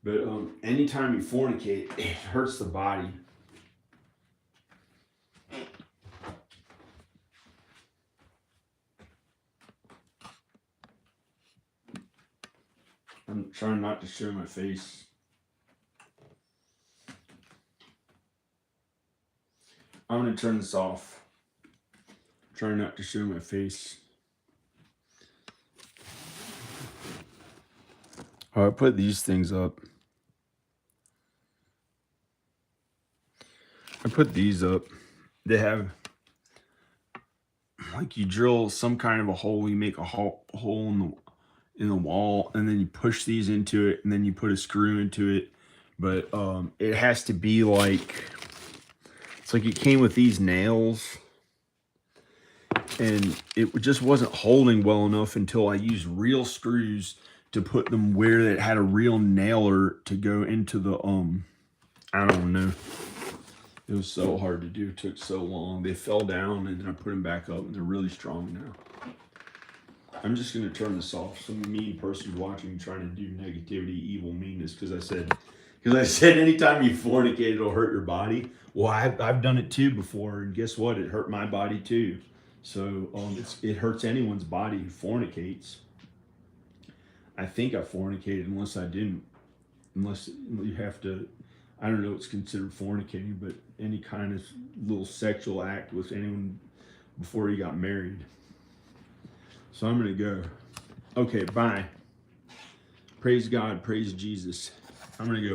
But anytime you fornicate, it hurts the body. I'm trying not to show my face. I'm going to turn this off. Try not to show my face. Oh, I put these things up. I put these up. They have, like, you drill some kind of a hole. You make a hole in the wall, and then you push these into it, and then you put a screw into it. But it has to be like, it's like it came with these nails, and it just wasn't holding well enough until I used real screws to put them where it had a real nailer to go into the I don't know. It was so hard to do. It took so long. They fell down, and then I put them back up, and they're really strong now. I'm just going to turn this off. Some mean person watching trying to do negativity, evil, meanness, because I said anytime you fornicate, it'll hurt your body. Well, I've done it too before, and guess what? It hurt my body too. So it hurts anyone's body who fornicates. I think I fornicated unless I didn't. Unless you have to, I don't know what's considered fornicating, but any kind of little sexual act with anyone before you got married. So I'm going to go. Okay, bye. Praise God. Praise Jesus. I'm going to go.